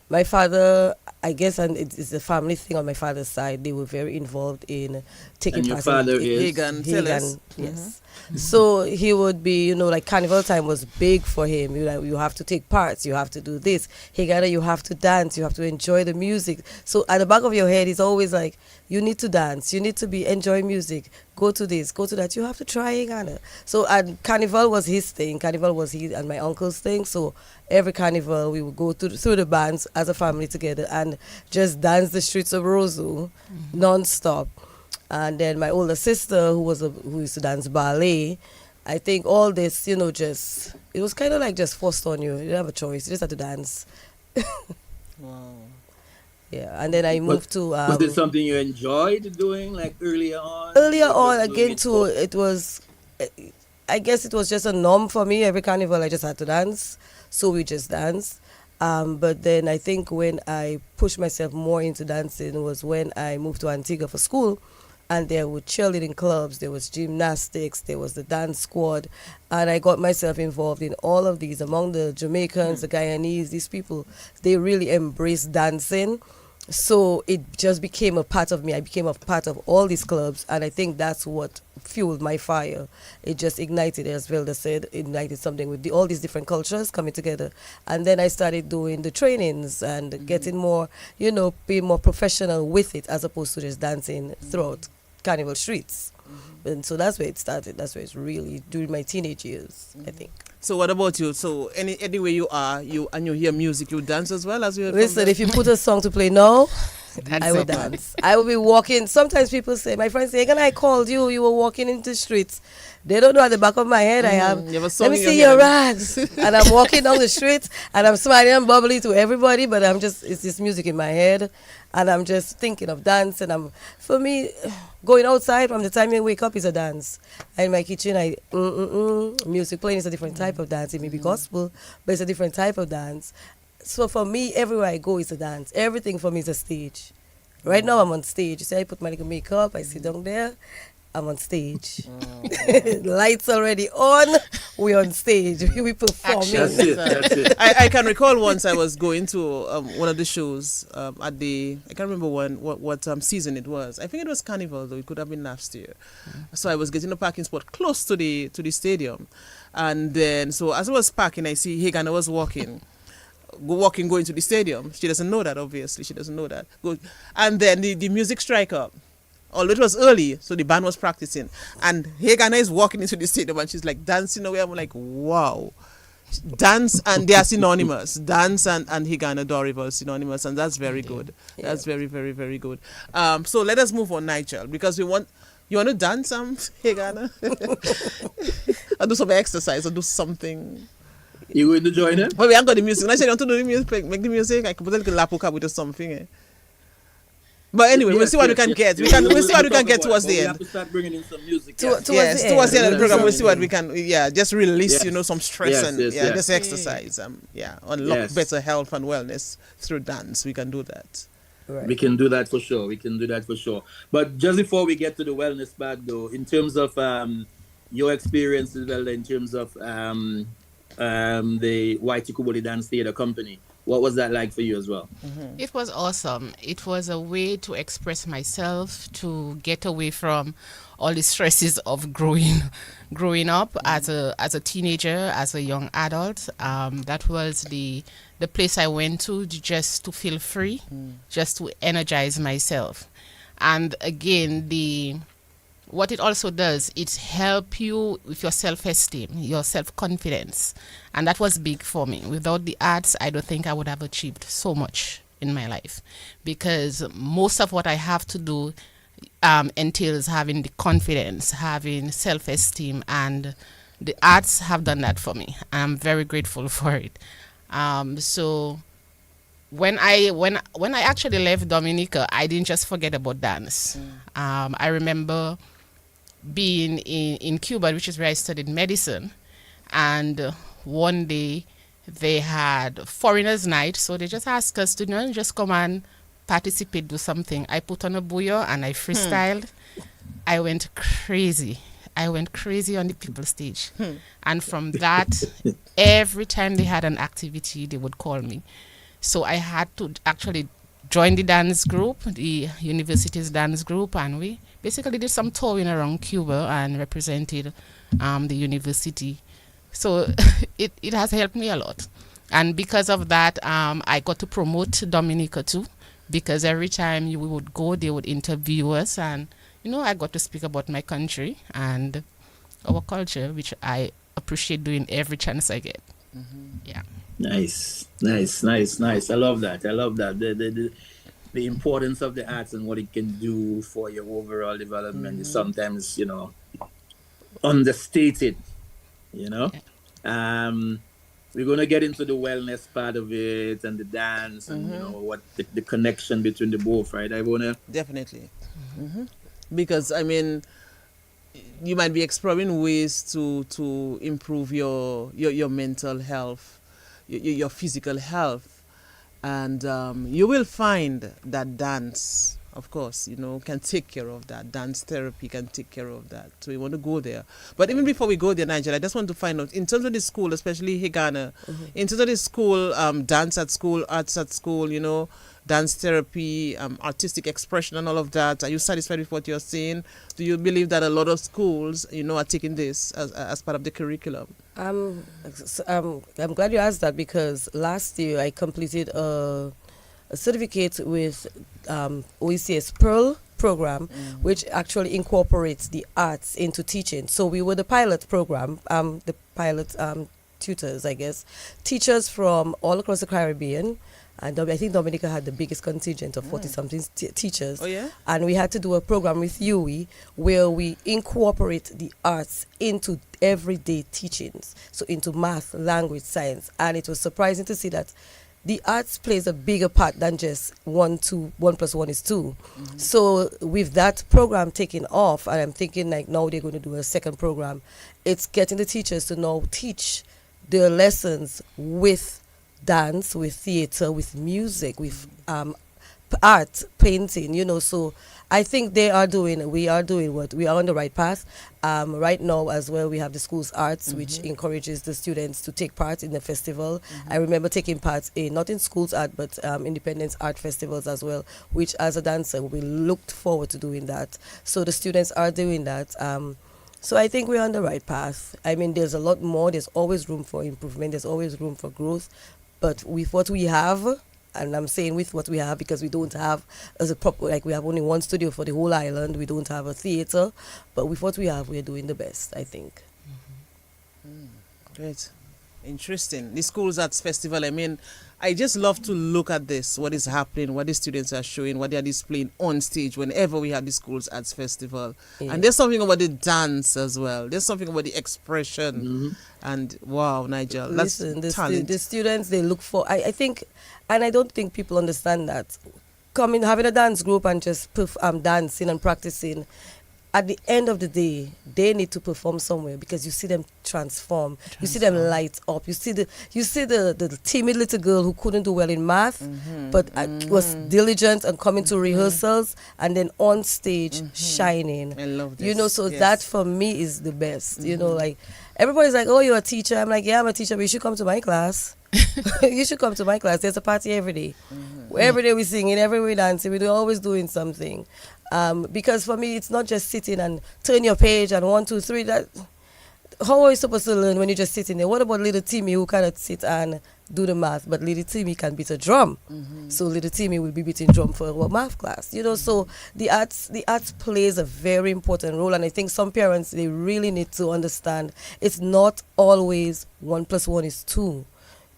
My father, I guess, and it's a family thing on my father's side. They were very involved in taking
And your
part
father
in
is
Hagan, tell us.
yes. So he would be, like carnival time was big for him. You have to take parts, you have to do this. Hegana, you have to dance, you have to enjoy the music. So at the back of your head, he's always like, you need to dance, you need to be enjoy music. Go to this, go to that. You have to try Hegana. So and carnival was his thing. Carnival was his and my uncle's thing. So every carnival we would go through the bands as a family together and just dance the streets of Roseau non-stop. And then my older sister, who used to dance ballet, I think all this, just it was kind of like just forced on you. You didn't have a choice. You just had to dance.
Wow.
Yeah, and then I moved to.
Was it something you enjoyed doing, like earlier on?
Earlier on,
Just doing
again
it
too, it was. I guess it was just a norm for me. Every carnival, I just had to dance, so we just danced. But then I think when I pushed myself more into dancing was when I moved to Antigua for school. And there were cheerleading clubs, there was gymnastics, there was the dance squad, and I got myself involved in all of these. Among the Jamaicans, the Guyanese, these people, they really embraced dancing. So it just became a part of me. I became a part of all these clubs, and I think that's what fueled my fire. It just ignited, as Velda said, ignited something with all these different cultures coming together. And then I started doing the trainings and getting more, being more professional with it as opposed to just dancing throughout carnival streets. And so that's where it started. That's where it's really during my teenage years, I think.
So what about you? So anywhere you are, you hear music, you dance as well as you.
Listen, if you put a song to play now,
That's
I will
it.
dance. I will be walking. Sometimes people say, my friends say, "Can I called you? You were walking into the streets." They don't know at the back of my head I have.
You have a song
Let me
in
see
your
your
hand."
rags. And I'm walking down the street and I'm smiling and bubbly to everybody, but it's this music in my head, and I'm just thinking of dance. And for me, going outside from the time you wake up is a dance. And in my kitchen, music playing is a different type of dance. It may be gospel, but it's a different type of dance. So for me, everywhere I go is a dance. Everything for me is a stage. Right now, I'm on stage. You see, I put my little makeup, I sit down there, I'm on stage. Lights already on, we're on stage. We performing.
That's it.
I can recall once I was going to one of the shows at I can't remember what season it was. I think it was Carnival, though it could have been last year. So I was getting a parking spot close to the stadium, and then so as I was parking, I see Hagana was walking going to the stadium. She doesn't know that, obviously. She doesn't know that. And then the music strike up. Although it was early, so the band was practicing. And Hagana is walking into the stadium and she's like dancing away. I'm like, wow. Dance and they are synonymous. Dance and Hagana Dorival are synonymous, and that's very good. Yeah. That's very, very, very good. So let us move on, Nigel, because you want to dance, Hagana? Or do some exercise or do something.
You going to join them?
Well, we haven't got the music. When I said you want to do the music, make the music, I could put a little lapoka with or something. Eh? But anyway, we'll see what we can get. We'll see what we can get towards the end.
We have to start bringing in some music.
Towards the end of the program, we'll see what we can. Yeah, just release, some stress and just exercise. Unlock better health and wellness through dance. We can do that.
Right.
We can do that for sure. We can do that for sure. But just before we get to the wellness part, though, in terms of your experience as well, in terms of the White Kubuli Dance Theatre Company, what was that like for you as well?
It was awesome. It was a way to express myself, to get away from all the stresses of growing up as a teenager, as a young adult. That was the place I went to just to feel free, just to energize myself. And again, what it also does, it help you with your self-esteem, your self-confidence. And that was big for me. Without the arts, I don't think I would have achieved so much in my life, because most of what I have to do entails having the confidence, having self-esteem, and the arts have done that for me. I'm very grateful for it. So when I actually left Dominica, I didn't just forget about dance. I remember being in Cuba, which is where I studied medicine, and one day they had foreigners night, so they just asked us to just come and participate, do something. I put on a bouillon and I freestyled. I went crazy on the people stage. And from that, every time they had an activity, they would call me. So I had to actually join the dance group, the university's dance group, and we basically did some touring around Cuba and represented the university. So it has helped me a lot. And because of that, I got to promote Dominica too, because every time we would go, they would interview us, and I got to speak about my country and our culture, which I appreciate doing every chance I get. Yeah.
Nice. I love that. The importance of the arts and what it can do for your overall development is sometimes, understated, Yeah. We're going to get into the wellness part of it and the dance and, what the connection between the both, right, Ivona?
Definitely. Because, you might be exploring ways to improve your mental health, your physical health. And you will find that dance, of course, can take care of that. Dance therapy can take care of that. So we want to go there. But even before we go there, Nigel, I just want to find out, in terms of the school, especially Higana, in terms of the school, dance at school, arts at school, dance therapy, artistic expression and all of that, are you satisfied with what you're seeing? Do you believe that a lot of schools, are taking this as part of the curriculum?
I'm glad you asked that, because last year I completed a certificate with OECS Pearl program, which actually incorporates the arts into teaching. So we were the pilot program, the pilot tutors, I guess, teachers from all across the Caribbean. And I think Dominica had the biggest contingent of 40-something teachers.
Oh, yeah?
And we had to do a program with UE where we incorporate the arts into everyday teachings, so into math, language, science. And it was surprising to see that the arts plays a bigger part than just 1 plus 1 is 2. So with that program taking off, and I'm thinking like now they're going to do a second program, it's getting the teachers to now teach their lessons with dance, with theater, with music, with art, painting, so I think we are doing what we are on the right path. Right now as well, we have the school's arts, which encourages the students to take part in the festival. I remember taking part not in school's art, but independence art festivals as well, which as a dancer, we looked forward to doing that. So the students are doing that. So I think we're on the right path. There's a lot more. There's always room for improvement. There's always room for growth. But with what we have, and I'm saying with what we have because we don't have we have only one studio for the whole island. We don't have a theater. But with what we have, we're doing the best, I think.
Great. Interesting. The Schools Arts Festival, I just love to look at this, what is happening, what the students are showing, what they are displaying on stage whenever we have the Schools Arts Festival. Yeah. And there's something about the dance as well. There's something about the expression. And wow, Nigel,
listen,
that's talent.
The students, they look for, I think, and I don't think people understand that. Having a dance group and just dancing and practicing, at the end of the day, they need to perform somewhere because you see them transform. You see them light up. You see the timid little girl who couldn't do well in math, but was diligent and coming to rehearsals and then on stage shining.
I love this.
You know, so that for me is the best. You know, like everybody's like, "Oh, you're a teacher." I'm like, "Yeah, I'm a teacher, but you should come to my class." You should come to my class. There's a party every day. Every day we singing, every day we dancing. We're always doing something. Because for me, it's not just sitting and turn your page and 1, 2, 3. That how are you supposed to learn when you're just sitting there? What about little Timmy who cannot sit and do the math, but little Timmy can beat a drum? So little Timmy will be beating drum for our math class. You know, so the arts plays a very important role, and I think some parents, they really need to understand it's not always 1 + 1 is 2.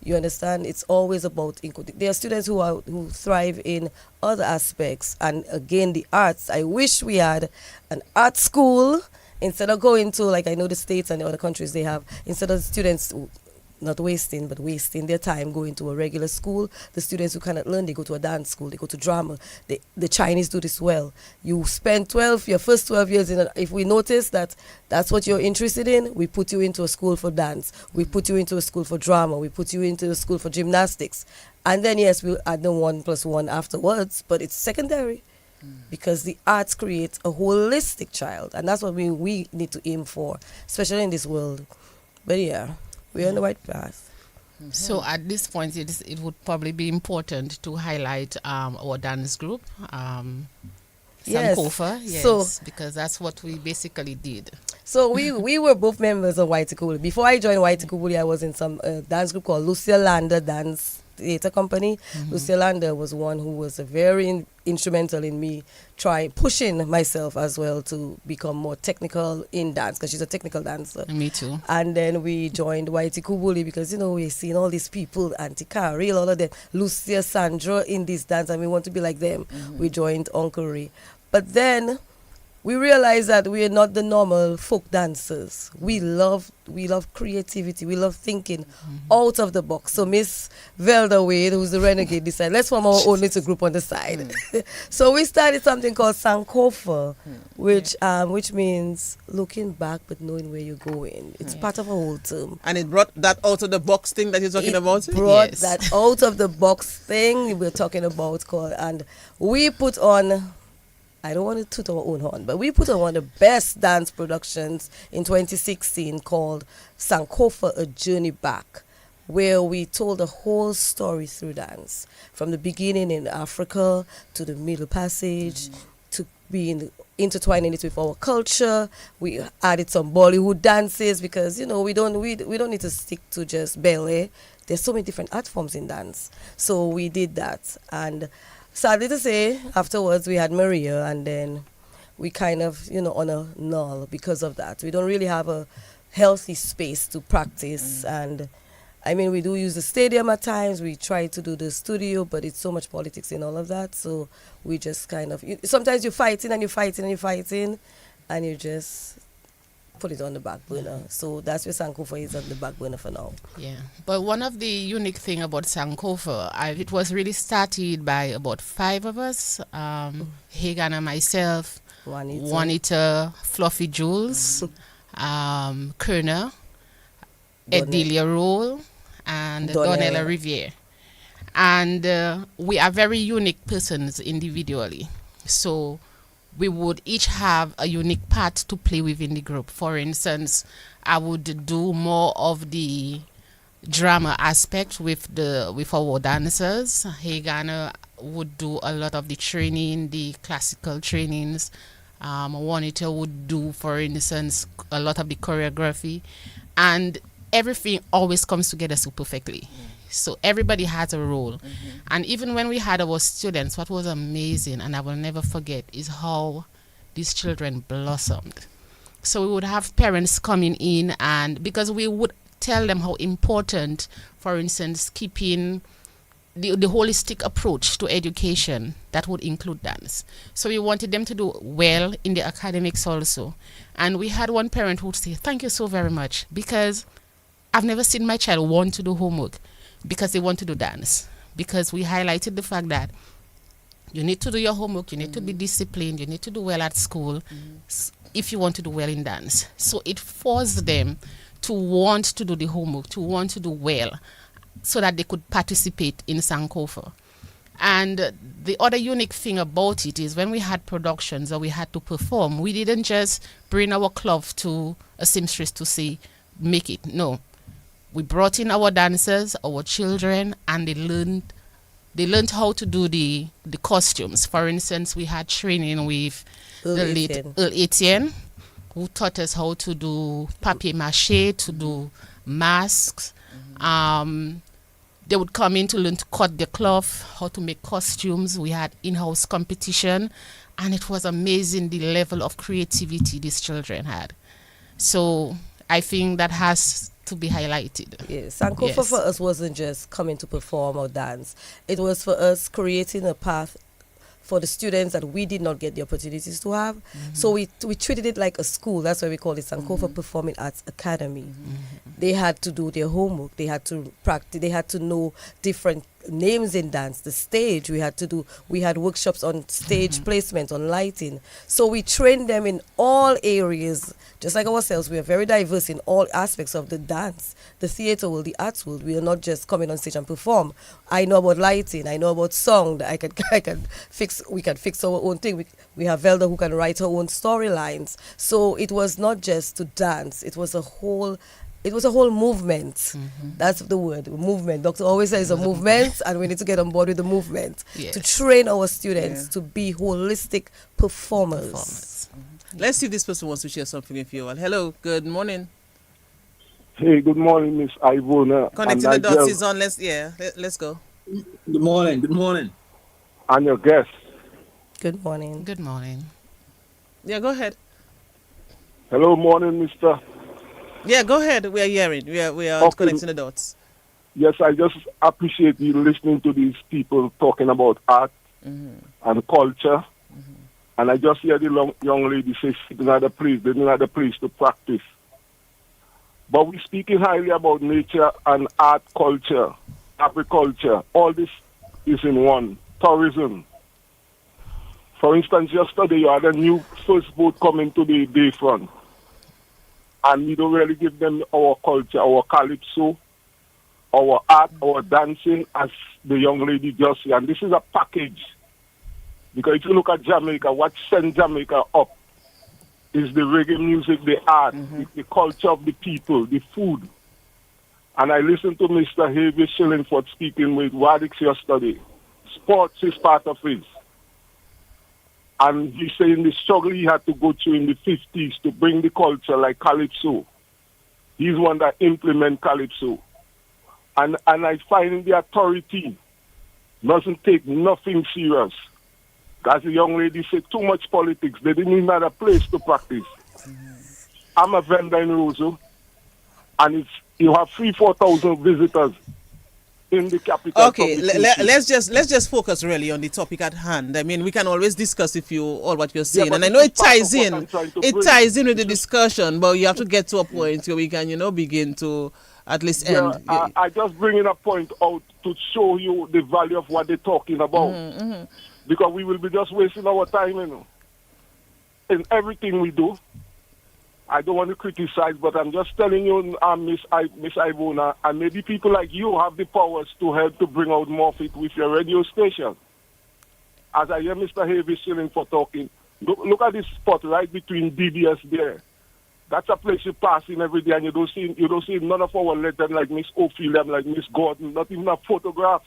You understand? It's always about including. There are students who thrive in other aspects, and again, the arts. I wish we had an art school instead of going to, like I know the States and the other countries they have. Instead of students not wasting, but wasting their time going to a regular school, the students who cannot learn, they go to a dance school, they go to drama. The Chinese do this well. You spend your first 12 years in if we notice that that's what you're interested in, we put you into a school for dance, we put you into a school for drama, we put you into a school for gymnastics. And then, yes, we'll add the 1 + 1 afterwards, but it's secondary. Because the arts create a holistic child, and that's what we need to aim for, especially in this world. But yeah, we're on the right path.
So at this point, it would probably be important to highlight our dance group,
Yes.
Sankofa, yes,
So,
because that's what we basically did.
So we were both members of Whitey Kubuli. Before I joined Whitey Kubuli, I was in some dance group called Lucia Lander Dance Theatre Company. Lucia Lander was one who was very instrumental in me pushing myself as well to become more technical in dance, because she's a technical dancer.
Me too.
And then we joined Whitey Kubuli because, you know, we're seeing all these people, Auntie Carrie, all of them, Lucia, Sandra in this dance, and we want to be like them. We joined Uncle Ray. But then we realized that we are not the normal folk dancers. We love creativity. We love thinking out of the box. So Miss Velda Wade, who's the renegade, decided, let's form our own little group on the side. So we started something called Sankofa, which means looking back but knowing where you're going. It's part of a whole term.
And it brought that out of the box thing that you're talking about?
Brought that out of the box thing we're talking about, and we put on, I don't want to toot our own horn, but we put on one of the best dance productions in 2016 called Sankofa, A Journey Back, where we told the whole story through dance, from the beginning in Africa to the Middle Passage, to being intertwining it with our culture. We added some Bollywood dances because, you know, we don't need to stick to just ballet. There's so many different art forms in dance. So we did that, and sadly to say, afterwards we had Maria, and then we kind of, you know, on a null because of that. We don't really have a healthy space to practice, and I mean, we do use the stadium at times. We try to do the studio, but it's so much politics in all of that. So we just kind of, sometimes you're fighting and you're fighting and you're fighting, and you just put it on the back burner. So that's where Sankofa is on the back burner for now.
Yeah, but one of the unique thing about Sankofa, it was really started by about 5 of us, Hagan and myself, Juanita, Fluffy Jules, Kerner, Edilia Roll, and Donella Riviere. And we are very unique persons individually. So we would each have a unique part to play within the group. For instance, I would do more of the drama aspect with our dancers. Hagan would do a lot of the training, the classical trainings. Juanita would do, for instance, a lot of the choreography. And everything always comes together so perfectly. So everybody has a role. And even when we had our students, what was amazing, and I will never forget, is how these children blossomed. So we would have parents coming in, and because we would tell them how important, for instance, keeping the holistic approach to education that would include dance. So we wanted them to do well in the academics also. And we had one parent who would say, thank you so very much, because I've never seen my child want to do homework because they want to do dance. Because we highlighted the fact that You need to do your homework. You need to be disciplined. You need to do well at school if you want to do well in dance. So it forced them to want to do the homework, to want to do well, so that they could participate in Sankofa. And the other unique thing about it is when we had productions or we had to perform, we didn't just bring our cloth to a seamstress to say, make it. No. We brought in our dancers, our children, and they learned how to do the costumes. For instance, we had training with the late Earl Etienne, who taught us how to do papier-mâché, to do masks. They would come in to learn to cut the cloth, how to make costumes. We had in-house competition, and it was amazing the level of creativity these children had. So I think that has to be highlighted.
Yes, Sankofa for us wasn't just coming to perform or dance. It was for us creating a path for the students that we did not get the opportunities to have. So we treated it like a school. That's why we call it Sankofa Performing Arts Academy. They had to do their homework. They had to practice. They had to know different names in dance, the stage. We had workshops on stage placement, on lighting. So we trained them in all areas. Just like ourselves, we are very diverse in all aspects of the dance, the theater world, the arts world. We are not just coming on stage and perform. I know about lighting. I know about song. We can fix our own thing. We have Velda who can write her own storylines. So it was not just to dance. It was a whole movement. That's the word, movement. Doctor always says a movement, and we need to get on board with the movement to train our students to be holistic performers.
Let's see if this person wants to share something with you all. Hello, good morning.
Hey, good morning, Miss Ivona.
Connecting the dots is on. Let's go.
Good morning.
And your guest.
Good morning.
Good morning.
Yeah, go ahead.
Hello, morning, Mister.
Yeah, go ahead. We are hearing. We are connecting the dots.
Yes, I just appreciate you listening to these people talking about art and culture. And I just hear the young lady say they didn't have the place to practice. But we're speaking highly about nature and art, culture, agriculture. All this is in one. Tourism. For instance, yesterday you had a new first boat coming to the bayfront. And we don't really give them our culture, our calypso, our art, our dancing, as the young lady just said. And this is a package. Because if you look at Jamaica, what sends Jamaica up is the reggae music, the art, the culture of the people, the food. And I listened to Mr. Harvey Shillingford speaking with Wadix yesterday. Sports is part of it. And he's saying the struggle he had to go through in the 50s to bring the culture like Calypso. He's one that implement Calypso. And I find the authority doesn't take nothing serious. As the young lady said, too much politics. They didn't even have a place to practice. I'm a vendor in Roseau, and you have 3,000-4,000 visitors in the capital.
Okay, let's just focus really on the topic at hand. I mean, we can always discuss with you all what you're saying, and I know it ties in. It ties in with the discussion, but you have to get to a point where we can, begin to at least end.
I just bringing a point out to show you the value of what they're talking about, because we will be just wasting our time, in everything we do. I don't want to criticize, but I'm just telling you, Miss Ivona, and maybe people like you have the powers to help to bring out more of it with your radio station. As I hear Mr. Harvey Shillingford talking, look at this spot right between DBS there. That's a place you pass in every day, and you don't see none of our legends like Miss Ophelia, like Miss Gordon, not even a photograph.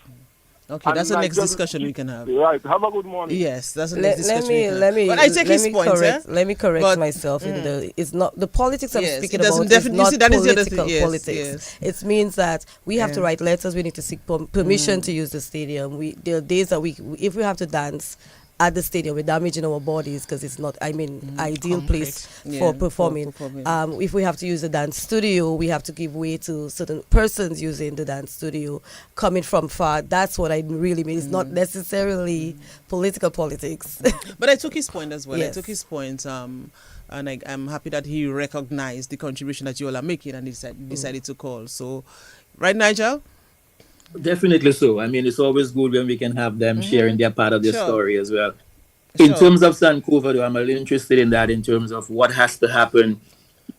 Okay, that's the next discussion we can have.
Right. Have a good morning.
Yes, that's the next discussion we can
have.
But I take his point.
Let me correct myself. It's not the politics I'm speaking about. It's not political politics. Yes. It means that we have to write letters. We need to seek permission to use the stadium. There are days that if we have to dance at the stadium, we're damaging our bodies because it's not, ideal place for performing. If we have to use the dance studio, we have to give way to certain persons using the dance studio coming from far. That's what I really mean. It's not necessarily political politics.
But I took his point as well.
Yes.
I took his point, and I'm happy that he recognized the contribution that you all are making and decided to call. So, right, Nigel?
Definitely so. I mean, it's always good when we can have them sharing their part of their
Sure.
story as well. In
Sure.
terms of Vancouver, though, I'm a little interested in that in terms of what has to happen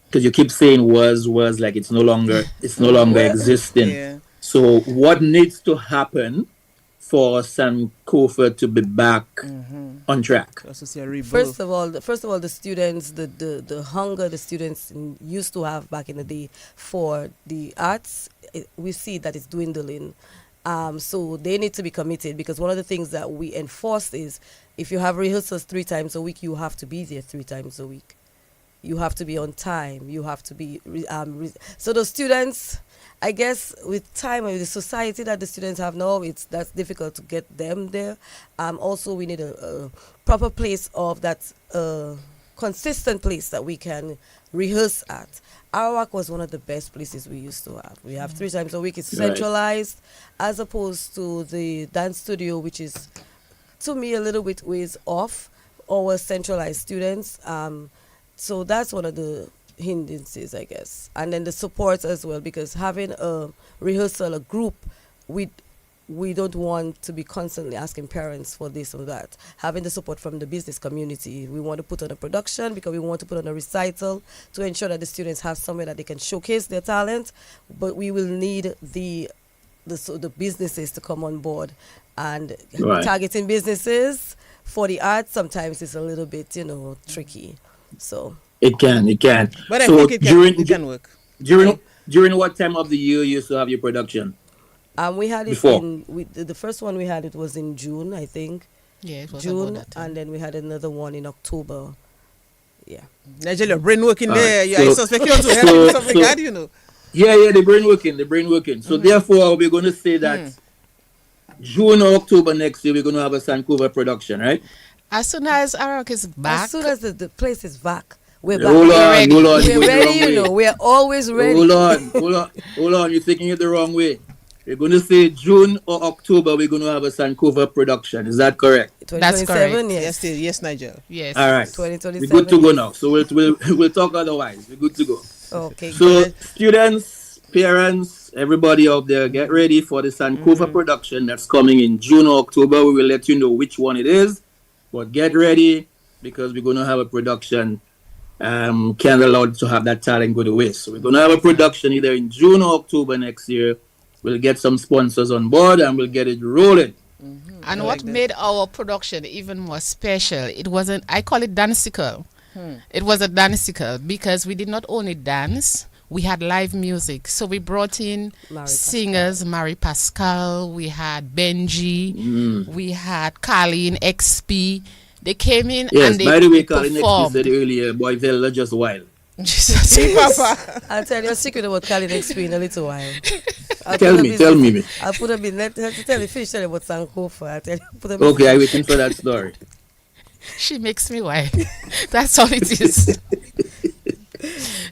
because you keep saying was like it's no longer
Well,
existing.
Yeah.
So what needs to happen for Sankofa to be back on track?
Also see a rebirth.
first of all, the students, the hunger the students used to have back in the day for the arts, we see that it's dwindling. So they need to be committed because one of the things that we enforce is if you have rehearsals 3 times a week, you have to be there 3 times a week. You have to be on time. You have to be so the students, I guess, with time and with the society that the students have now, that's difficult to get them there. Also, we need a proper place of that consistent place that we can rehearse at. Arawak was one of the best places we used to have. We have 3 times a week. It's
Right.
centralized as opposed to the dance studio, which is, to me, a little bit ways off our centralized students. So that's one of the hindrances, I guess. And then the support as well, because having a rehearsal, a group, we don't want to be constantly asking parents for this or that. Having the support from the business community, we want to put on a production because we want to put on a recital to ensure that the students have somewhere that they can showcase their talent. But we will need the businesses to come on board, and
Right.
targeting businesses for the arts sometimes is a little bit tricky. So
It can.
But I
So
think it can work.
during what time of the year you used to have your production?
we had it
Before.
the first one we had, it was in June, I think.
Yeah, it was
June,
about that time.
and then we had another one in October. Yeah.
Nigel, your brain working
All
there.
right.
Yeah, I
So-
suspect you want to help
so-
with something
so-
like that.
Yeah, the brain working. So therefore, we're going to say that June or October next year, we're going to have a Vancouver production, right?
As soon as Arak is back,
As soon as the place is back, we're back.
Hold
ready.
on.
We're
You're going the
ready,
wrong way.
We're always ready.
Hold on. You're taking it the wrong way. We're going to say June or October, we're going to have a Vancouver production. Is that correct?
That's
2027,
correct.
Yes, Nigel.
yes.
All right.
2027.
We're good to go now. So we'll talk otherwise. We're good to go.
Okay.
So students, parents, everybody out there, get ready for the Vancouver production that's coming in June or October. We will let you know which one it is. But get ready because we're going to have a production. Can't allow to have that talent go to waste. So we're going to have a production either in June or October next year. We'll get some sponsors on board and we'll get it rolling.
And what made our production even more special, I call it danceicle. It was a danceicle because we did not only dance, we had live music. So we brought in singers, Marie Pascal, we had Benji, we had Colleen XP. They came in
Yes,
and they
by the way, Colin X
performed.
said earlier, boy, they're just wild.
Jesus.
Papa.
I'll tell you a secret about Colin XP in a little while.
Tell me.
I'll put a bit. Let her tell you, finish telling about Sankofa. I'll tell you.
Okay, I'm waiting for that story.
She makes me wild. That's all it is.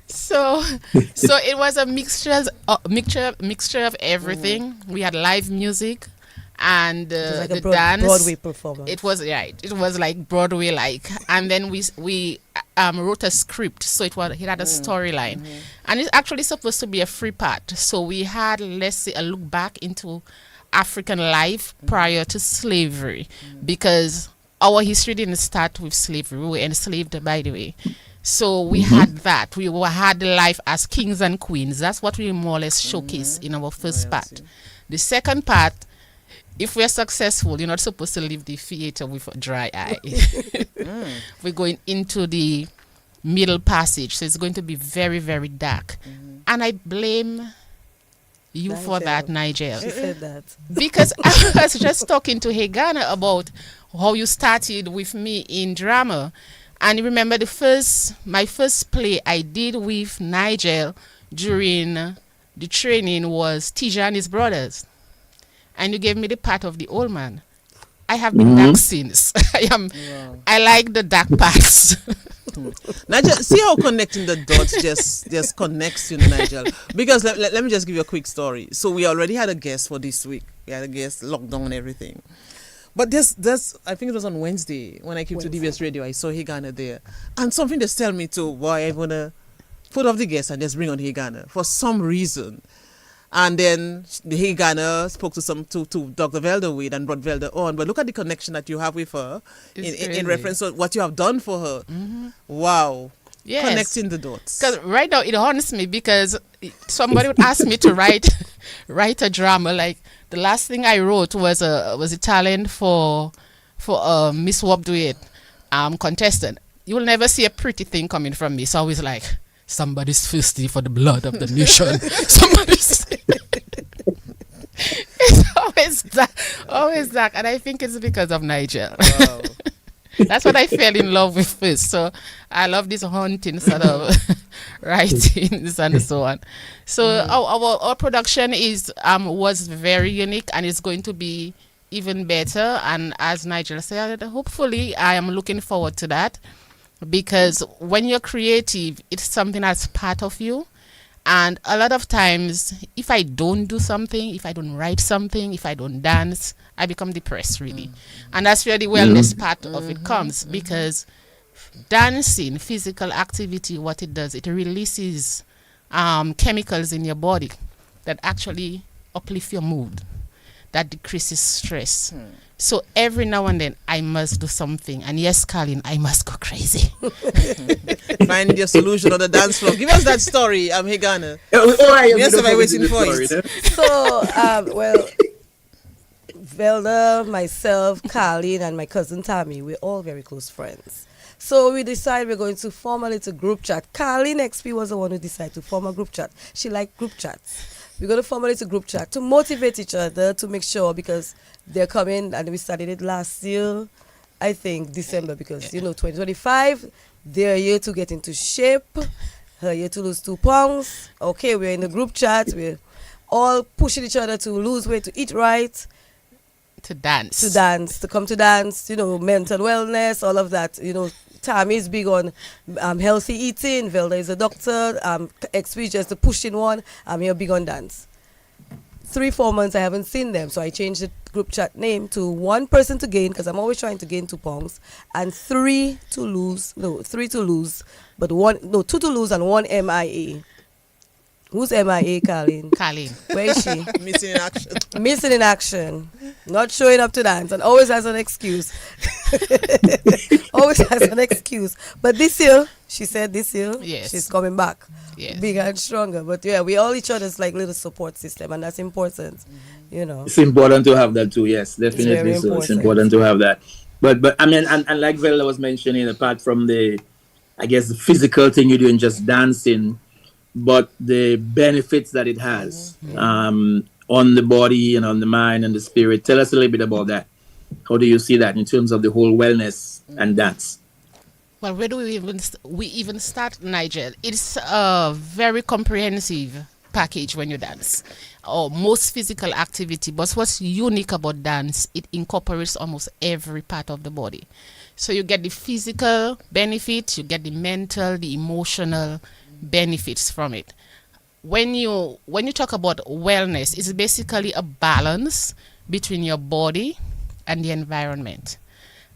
So it was a mixture of everything. We had live music and
like
the
a
dance.
Broadway performance.
It was right. It was like Broadway like, and then we wrote a script, so it had a storyline, and it's actually supposed to be a free part. So we had, let's say, a look back into African life prior to slavery, because our history didn't start with slavery. We were enslaved, by the way. So we had that. We had life as kings and queens. That's what we more or less showcase in our first part. The second part, if we're successful, you're not supposed to leave the theater with a dry eye. We're going into the middle passage, so it's going to be very, very dark. And I blame you for that, Nigel.
She said that.
Because I was just talking to Hegana about how you started with me in drama. And remember my first play I did with Nigel during the training was Tija and His Brothers. And you gave me the part of the old man. I have been dark since. I like the dark parts.
Nigel, see how connecting the dots just connects you, Nigel. Because let me just give you a quick story. So we already had a guest for this week. We had a guest, lockdown and everything. But there's I think it was on Wednesday when I came to DBS Radio. I saw Hegana there, and something just tell me to why I wanna put off the guest and just bring on Hegana for some reason. And then Ghana spoke to Dr. Velderweed and brought Velder on. But look at the connection that you have with her in reference to what you have done for her. Mm-hmm. Wow. Yes. Connecting the dots.
Because right now it haunts me because somebody would ask me to write a drama. Like the last thing I wrote was a talent for Miss Wobduit contestant. You will never see a pretty thing coming from me. It's always like, somebody's thirsty for the blood of the nation. Somebody's... It's always that. And I think it's because of Nigel. Wow. That's what I fell in love with first. So I love this haunting sort of writings and so on. So our production was very unique, and it's going to be even better. And as Nigel said, hopefully I am looking forward to that. Because when you're creative, it's something that's part of you. And a lot of times, if I don't do something, if I don't write something, if I don't dance, I become depressed, really. And that's where the wellness part of it comes. Because dancing, physical activity, what it does, it releases chemicals in your body that actually uplift your mood, that decreases stress. So every now and then, I must do something. And yes, Colin, I must go crazy.
Find your solution on the dance floor. Give us that story, Higana.
Yes,
am I waiting for it?
So, Velda, myself, Colin, and my cousin Tammy, we're all very close friends. So we decided we're going to form a little group chat. Colin XP was the one who decided to form a group chat. She liked group chats. We're going to form a little group chat to motivate each other, to make sure, because they're coming, and we started it last year, I think, December, because, 2025, they're here to get into shape, her here to lose 2 pounds. Okay, we're in the group chat. We're all pushing each other to lose weight, to eat right.
To dance,
to come to dance, mental wellness, all of that. Tammy is big on healthy eating. Velda is a doctor. XP just the pushing one. I'm here big on dance. 3-4 months I haven't seen them, so I changed the group chat name to 1 person to gain, because I'm always trying to gain 2 pounds, and 3 to lose. No, 3 to lose, but 2 to lose and 1 MIA. Who's MIA, Colin?
Colin.
Where is she?
Missing in action.
Missing in action. Not showing up to dance, and always has an excuse. Always has an excuse. But this year, she said
yes,
she's coming back.
Yes.
Bigger and stronger. But yeah, we all each other's like little support system, and that's important.
It's important to have that too, yes, definitely. It's important to have that. But I mean, and like Velda was mentioning, apart from the physical thing you're doing, just dancing, but the benefits that it has on the body and on the mind and the spirit. Tell us a little bit about that. How do you see that in terms of the whole wellness and dance?
Well, where do we even start, Nigel? It's a very comprehensive package when you dance, or most physical activity. But what's unique about dance, it incorporates almost every part of the body. So you get the physical benefits, you get the mental, the emotional benefits from it. When you talk about wellness, it's basically a balance between your body and the environment.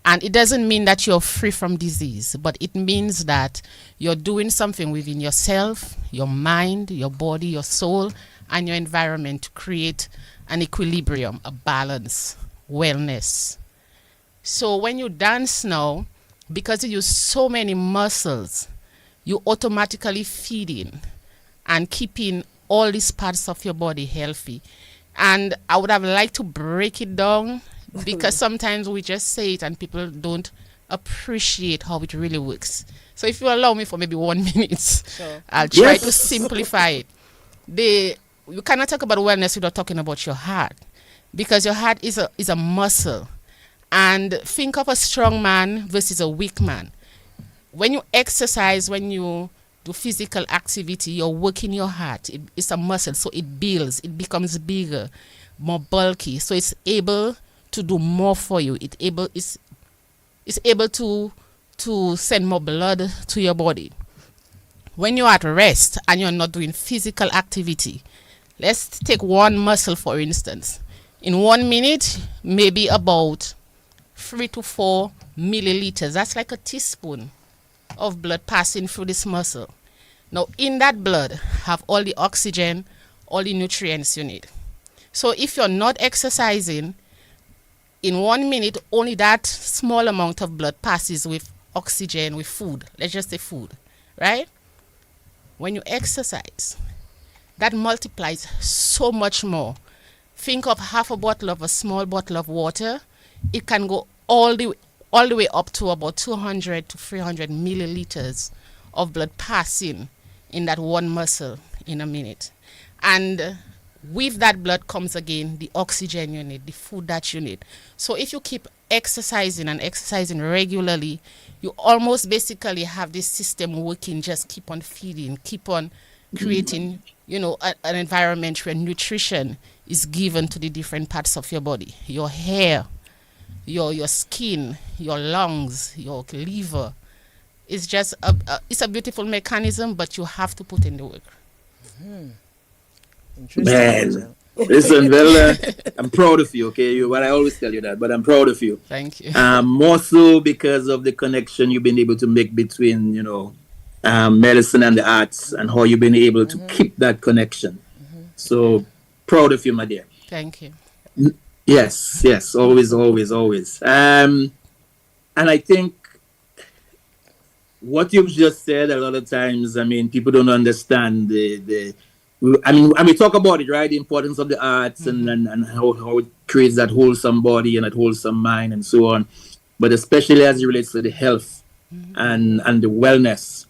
And it doesn't mean that you're free from disease, but it means that you're doing something within yourself, your mind, your body, your soul, and your environment to create an equilibrium, a balance, wellness. So when you dance now, because you use so many muscles, you automatically feeding and keeping all these parts of your body healthy. And I would have liked to break it down, because sometimes we just say it and people don't appreciate how it really works. So if you allow me for maybe 1 minute, sure, I'll try to simplify it. You cannot talk about wellness without talking about your heart, because your heart is a muscle. And think of a strong man versus a weak man. When you exercise, when you do physical activity, you're working your heart. It's a muscle, so it builds, it becomes bigger, more bulky, so it's able to do more for you. It's able to send more blood to your body. When you're at rest and you're not doing physical activity, let's take one muscle for instance. In 1 minute, maybe about 3 to 4 milliliters. That's like a teaspoon of blood passing through this muscle. Now, in that blood have all the oxygen, all the nutrients you need. So if you're not exercising, in 1 minute, only that small amount of blood passes with oxygen, with food. Let's just say food, right? When you exercise, that multiplies so much more. Think of half a bottle of a small bottle of water. It can go all the way up to about 200 to 300 milliliters of blood passing in that one muscle in a minute. And with that blood comes again the oxygen you need, the food that you need. So if you keep exercising and exercising regularly, you almost basically have this system working, just keep on feeding, keep on creating, an environment where nutrition is given to the different parts of your body. Your hair, your skin, your lungs, your liver. It's just it's a beautiful mechanism, but you have to put in the work.
Man, listen, well, I'm proud of you, okay? But I always tell you that, but I'm proud of you.
Thank you.
More so because of the connection you've been able to make between, medicine and the arts, and how you've been able to keep that connection. So proud of you, my dear.
Thank you.
Yes, always. And I think what you've just said, a lot of times, people don't understand and we talk about it, right? The importance of the arts and how it creates that wholesome body and that wholesome mind and so on. But especially as it relates to the health and the wellness.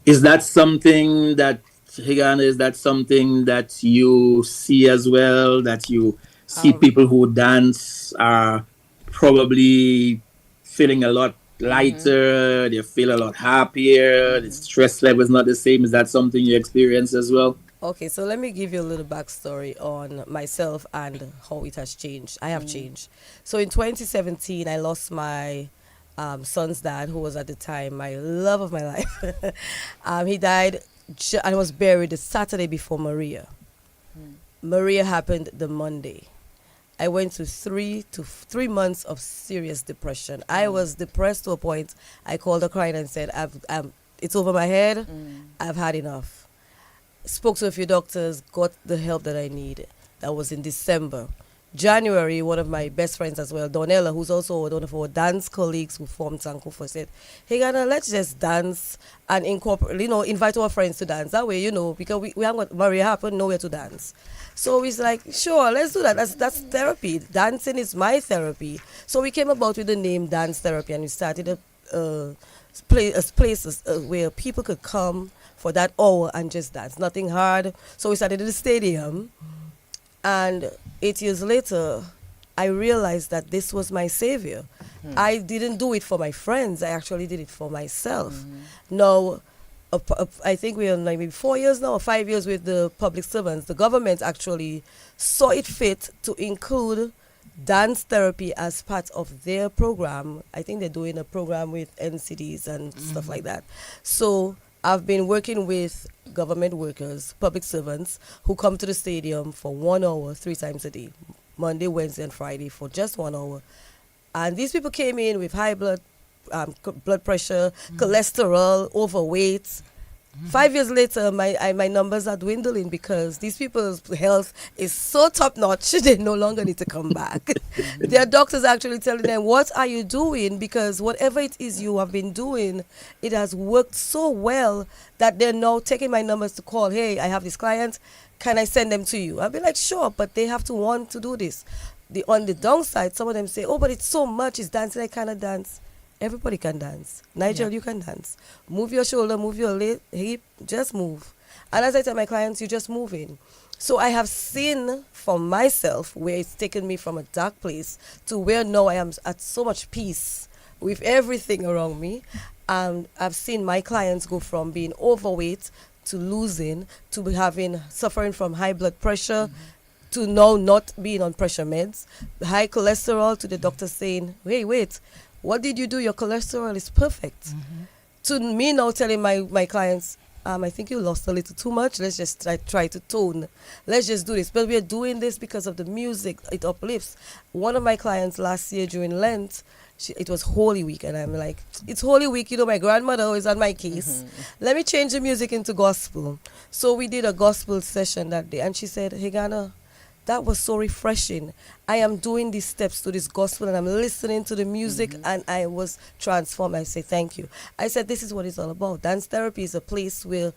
Is that something that, Higana, is that something that you see as well? That you see people who dance are probably feeling a lot lighter, they feel a lot happier, the stress level is not the same. Is that something you experience as well?
Okay, so let me give you a little backstory on myself and how it has changed. I have changed. So in 2017, I lost my son's dad, who was at the time my love of my life. He died and was buried the Saturday before Maria. Maria happened the Monday. I went through 3 months of serious depression. I was depressed to a point I called her crying and said, it's over my head. I've had enough. Spoke to a few doctors, got the help that I needed. That was in December. January, one of my best friends as well, Donella, who's also one of our dance colleagues who formed Sankofa, said, hey, Ghana, let's just dance and incorporate, invite our friends to dance. That way, because we haven't got Maria happen, nowhere to dance. So he's like, sure, let's do that. That's therapy. Dancing is my therapy. So we came about with the name Dance Therapy, and we started a place where people could come for that hour and just dance. Nothing hard. So we started in the stadium. And 8 years later, I realized that this was my savior. I didn't do it for my friends. I actually did it for myself. Now, I think we are like maybe 4 years now or 5 years with the public servants. The government actually saw it fit to include dance therapy as part of their program. I think they're doing a program with NCDs and stuff like that. So I've been working with government workers, public servants, who come to the stadium for 1 hour, 3 times a day, Monday, Wednesday, and Friday for just 1 hour. And these people came in with high blood pressure, cholesterol, overweight. 5 years later, my numbers are dwindling because these people's health is so top notch, they no longer need to come back. Their doctors actually telling them, what are you doing? Because whatever it is you have been doing, it has worked so well that they're now taking my numbers to call, hey, I have this client, can I send them to you? I'll be like, sure, but they have to want to do this. On the downside, some of them say, oh, but it's so much, it's dancing, I cannot dance. Everybody can dance. Nigel, you can dance. Move your shoulder, move your hip, just move. And as I tell my clients, you just move in. So I have seen for myself where it's taken me from a dark place to where now I am at so much peace with everything around me. And I've seen my clients go from being overweight to losing, to suffering from high blood pressure, to now not being on pressure meds, high cholesterol, to the doctor saying, wait, what did you do? Your cholesterol is perfect. To me now telling my clients, I think you lost a little too much. Let's just try to tone. Let's just do this. But we're doing this because of the music. It uplifts. One of my clients last year during Lent, It was Holy Week, and I'm like, it's Holy Week, my grandmother always on my case. Let me change the music into gospel. So we did a gospel session that day, and she said, "Hey, Ghana, that was so refreshing. I am doing these steps to this gospel, and I'm listening to the music, and I was transformed." I say, "Thank you." I said, "This is what it's all about. Dance therapy is a place where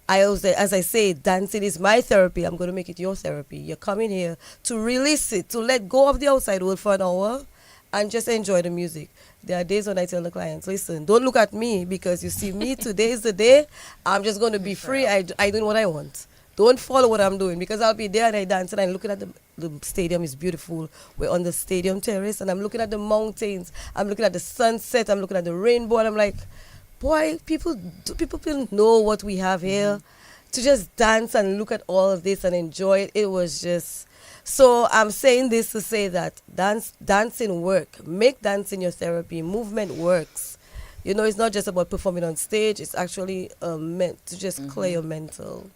as I say, dancing is my therapy. I'm going to make it your therapy. You're coming here to release it, to let go of the outside world for an hour and just enjoy the music." There are days when I tell the clients, "Listen, don't look at me, because you see me, today is the day. I'm just going to be free. I do what I want. Don't follow what I'm doing, because I'll be there and I dance and I'm looking at the stadium is beautiful. We're on the stadium terrace and I'm looking at the mountains. I'm looking at the sunset. I'm looking at the rainbow, and I'm like, boy, people know what we have here. To just dance and look at all of this and enjoy it. It was just..." So I'm saying this to say that dancing work. Make dancing your therapy. Movement works. It's not just about performing on stage. It's actually meant to just clear your mental.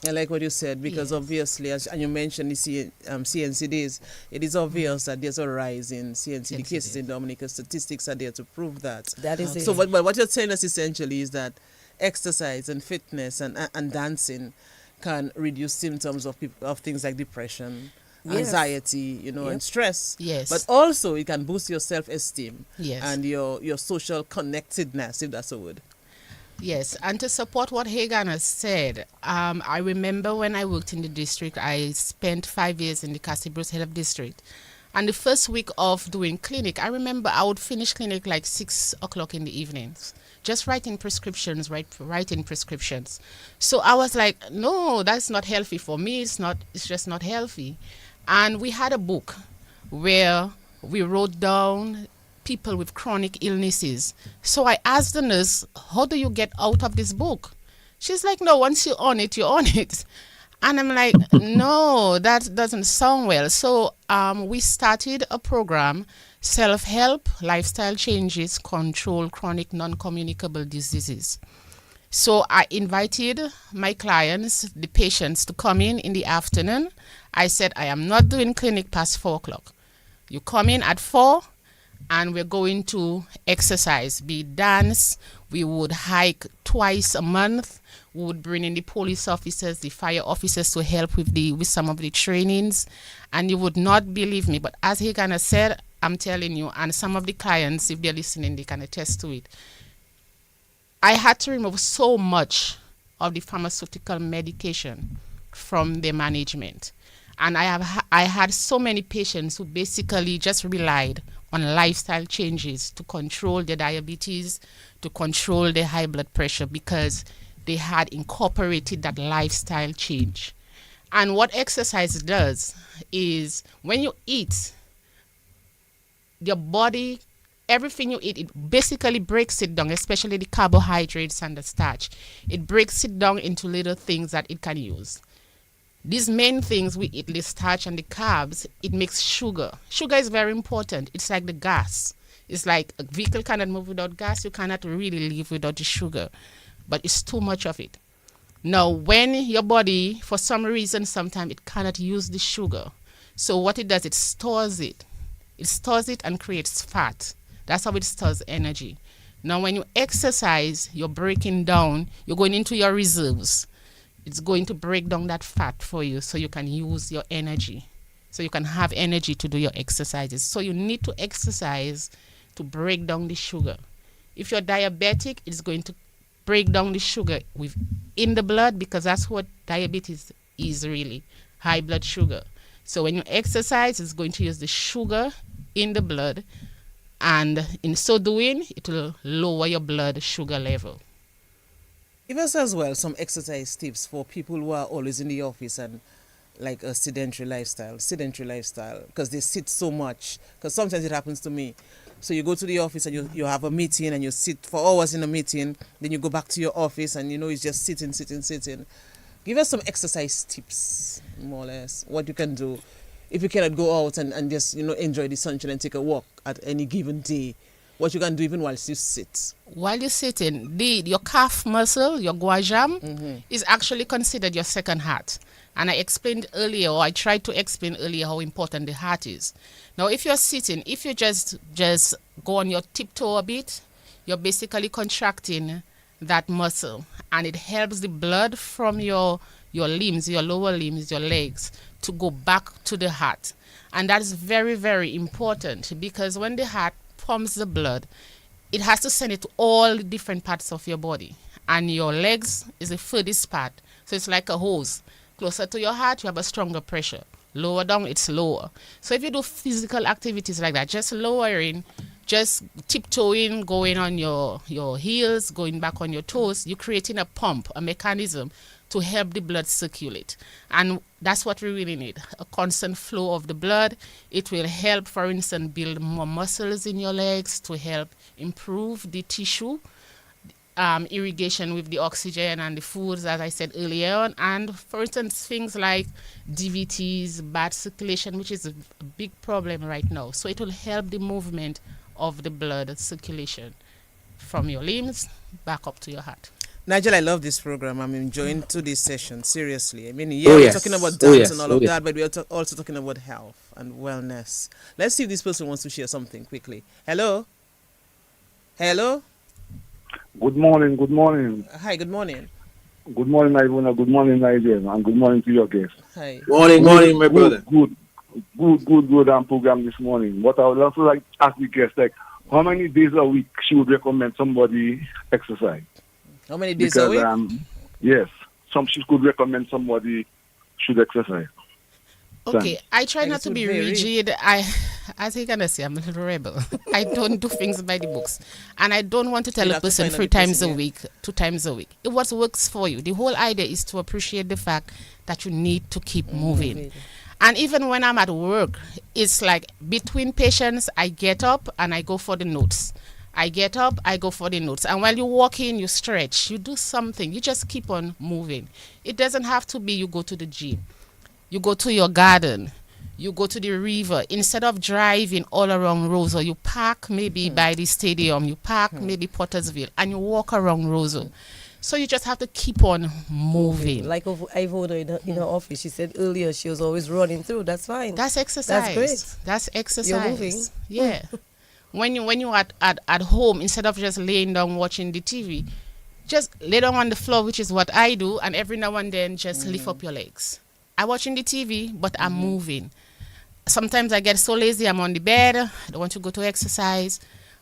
I like what you said, because obviously, and you mentioned the CNC days, it is obvious that there's a rise in CNC cases in Dominica. Statistics are there to prove that.
That is it.
So what you're telling us essentially is that exercise and fitness and dancing can reduce symptoms of things like depression, anxiety, and stress.
Yes.
But also it can boost your self-esteem and your social connectedness, if that's a word.
Yes, and to support what Hagan has said, I remember when I worked in the district, I spent 5 years in the Castibros Head of District. And the first week of doing clinic, I remember I would finish clinic like 6 o'clock in the evenings, just writing prescriptions. So I was like, no, that's not healthy for me. It's just not healthy. And we had a book where we wrote down people with chronic illnesses. So I asked the nurse, "How do you get out of this book?" She's like, "No, once you're on it, you're on it." And I'm like, no, that doesn't sound well. So we started a program, Self-Help, Lifestyle Changes, Control Chronic Non-Communicable Diseases. So I invited my clients, the patients, to come in the afternoon. I said, "I am not doing clinic past 4 o'clock. You come in at 4, and we're going to exercise, be dance. We would hike twice a month. We would bring in the police officers, the fire officers to help with some of the trainings." And you would not believe me, but as he kind of said, I'm telling you, and some of the clients, if they're listening, they can attest to it. I had to remove so much of the pharmaceutical medication from their management. And I had so many patients who basically just relied on lifestyle changes to control their diabetes, to control their high blood pressure, because they had incorporated that lifestyle change. And what exercise does is, when you eat, your body, everything you eat, it basically breaks it down, especially the carbohydrates and the starch. It breaks it down into little things that it can use. These main things we eat, the starch and the carbs, it makes sugar. Sugar is very important. It's like the gas. It's like a vehicle cannot move without gas. You cannot really live without the sugar. But it's too much of it. Now, when your body, for some reason, sometimes it cannot use the sugar. So what it does, it stores it. It stores it and creates fat. That's how it stores energy. Now, when you exercise, you're breaking down, you're going into your reserves. It's going to break down that fat for you so you can use your energy. So you can have energy to do your exercises. So you need to exercise to break down the sugar. If you're diabetic, it's going to break down the sugar in the blood, because that's what diabetes is really, high blood sugar. So when you exercise, it's going to use the sugar in the blood, and in so doing, it will lower your blood sugar level.
Give us as well some exercise tips for people who are always in the office and like a sedentary lifestyle, because they sit so much. Because sometimes it happens to me. So you go to the office and you have a meeting and you sit for hours in a meeting, then you go back to your office and it's just sitting. Give us some exercise tips, more or less, what you can do if you cannot go out and just enjoy the sunshine and take a walk at any given day. What you can do even whilst you sit.
While you're sitting, your calf muscle, your guajam, is actually considered your second heart. And I explained earlier, or I tried to explain earlier, how important the heart is. Now, if you're sitting, if you just go on your tiptoe a bit, you're basically contracting that muscle, and it helps the blood from your limbs, your lower limbs, your legs, to go back to the heart. And that is very, very important, because when the heart pumps the blood, it has to send it to all the different parts of your body. And your legs is the furthest part. So it's like a hose. Closer to your heart, you have a stronger pressure. Lower down, it's lower. So if you do physical activities like that, just lowering, just tiptoeing, going on your heels, going back on your toes, you're creating a pump, a mechanism to help the blood circulate. And that's what we really need, a constant flow of the blood. It will help, for instance, build more muscles in your legs to help improve the tissue, irrigation with the oxygen and the foods, as I said earlier on. And for instance, things like DVTs, bad circulation, which is a big problem right now. So it will help the movement of the blood circulation from your limbs back up to your heart.
Nigel, I love this program. I'm enjoying today's session, seriously. I mean, we're talking about dance and all of that, but we're also talking about health and wellness. Let's see if this person wants to share something quickly. Hello? Hello?
Good morning, good morning.
Hi, good morning.
Good morning, Ivona. Good morning, Nigel. And good morning to your guest.
Hi.
Morning, my brother.
Good program this morning. What I would also like to ask the guest, like, how many days a week she would recommend somebody exercise?
How many days a week?
Yes. She could recommend somebody should exercise.
Okay, I try not to be rigid. As you can see, I'm a little rebel. I don't do things by the books. And I don't want to tell a person 3 times a week, 2 times a week. It what works for you. The whole idea is to appreciate the fact that you need to keep moving. And even when I'm at work, it's like between patients, I get up and I go for the notes. I get up, I go for the notes. And while you walk in, you stretch, you do something. You just keep on moving. It doesn't have to be you go to the gym. You go to your garden. You go to the river. Instead of driving all around Roseau, you park maybe by the stadium. You park maybe Pottersville, and you walk around Roseau. So you just have to keep on moving.
Like Ivona in her office, she said earlier she was always running through. That's fine.
That's exercise.
That's great.
That's exercise.
You're moving.
Yeah. When you're at home, instead of just laying down watching the TV, just lay down on the floor, which is what I do, and every now and then just lift up your legs. I'm watching the TV, but I'm moving. Sometimes I get so lazy, I'm on the bed, I don't want to go to exercise,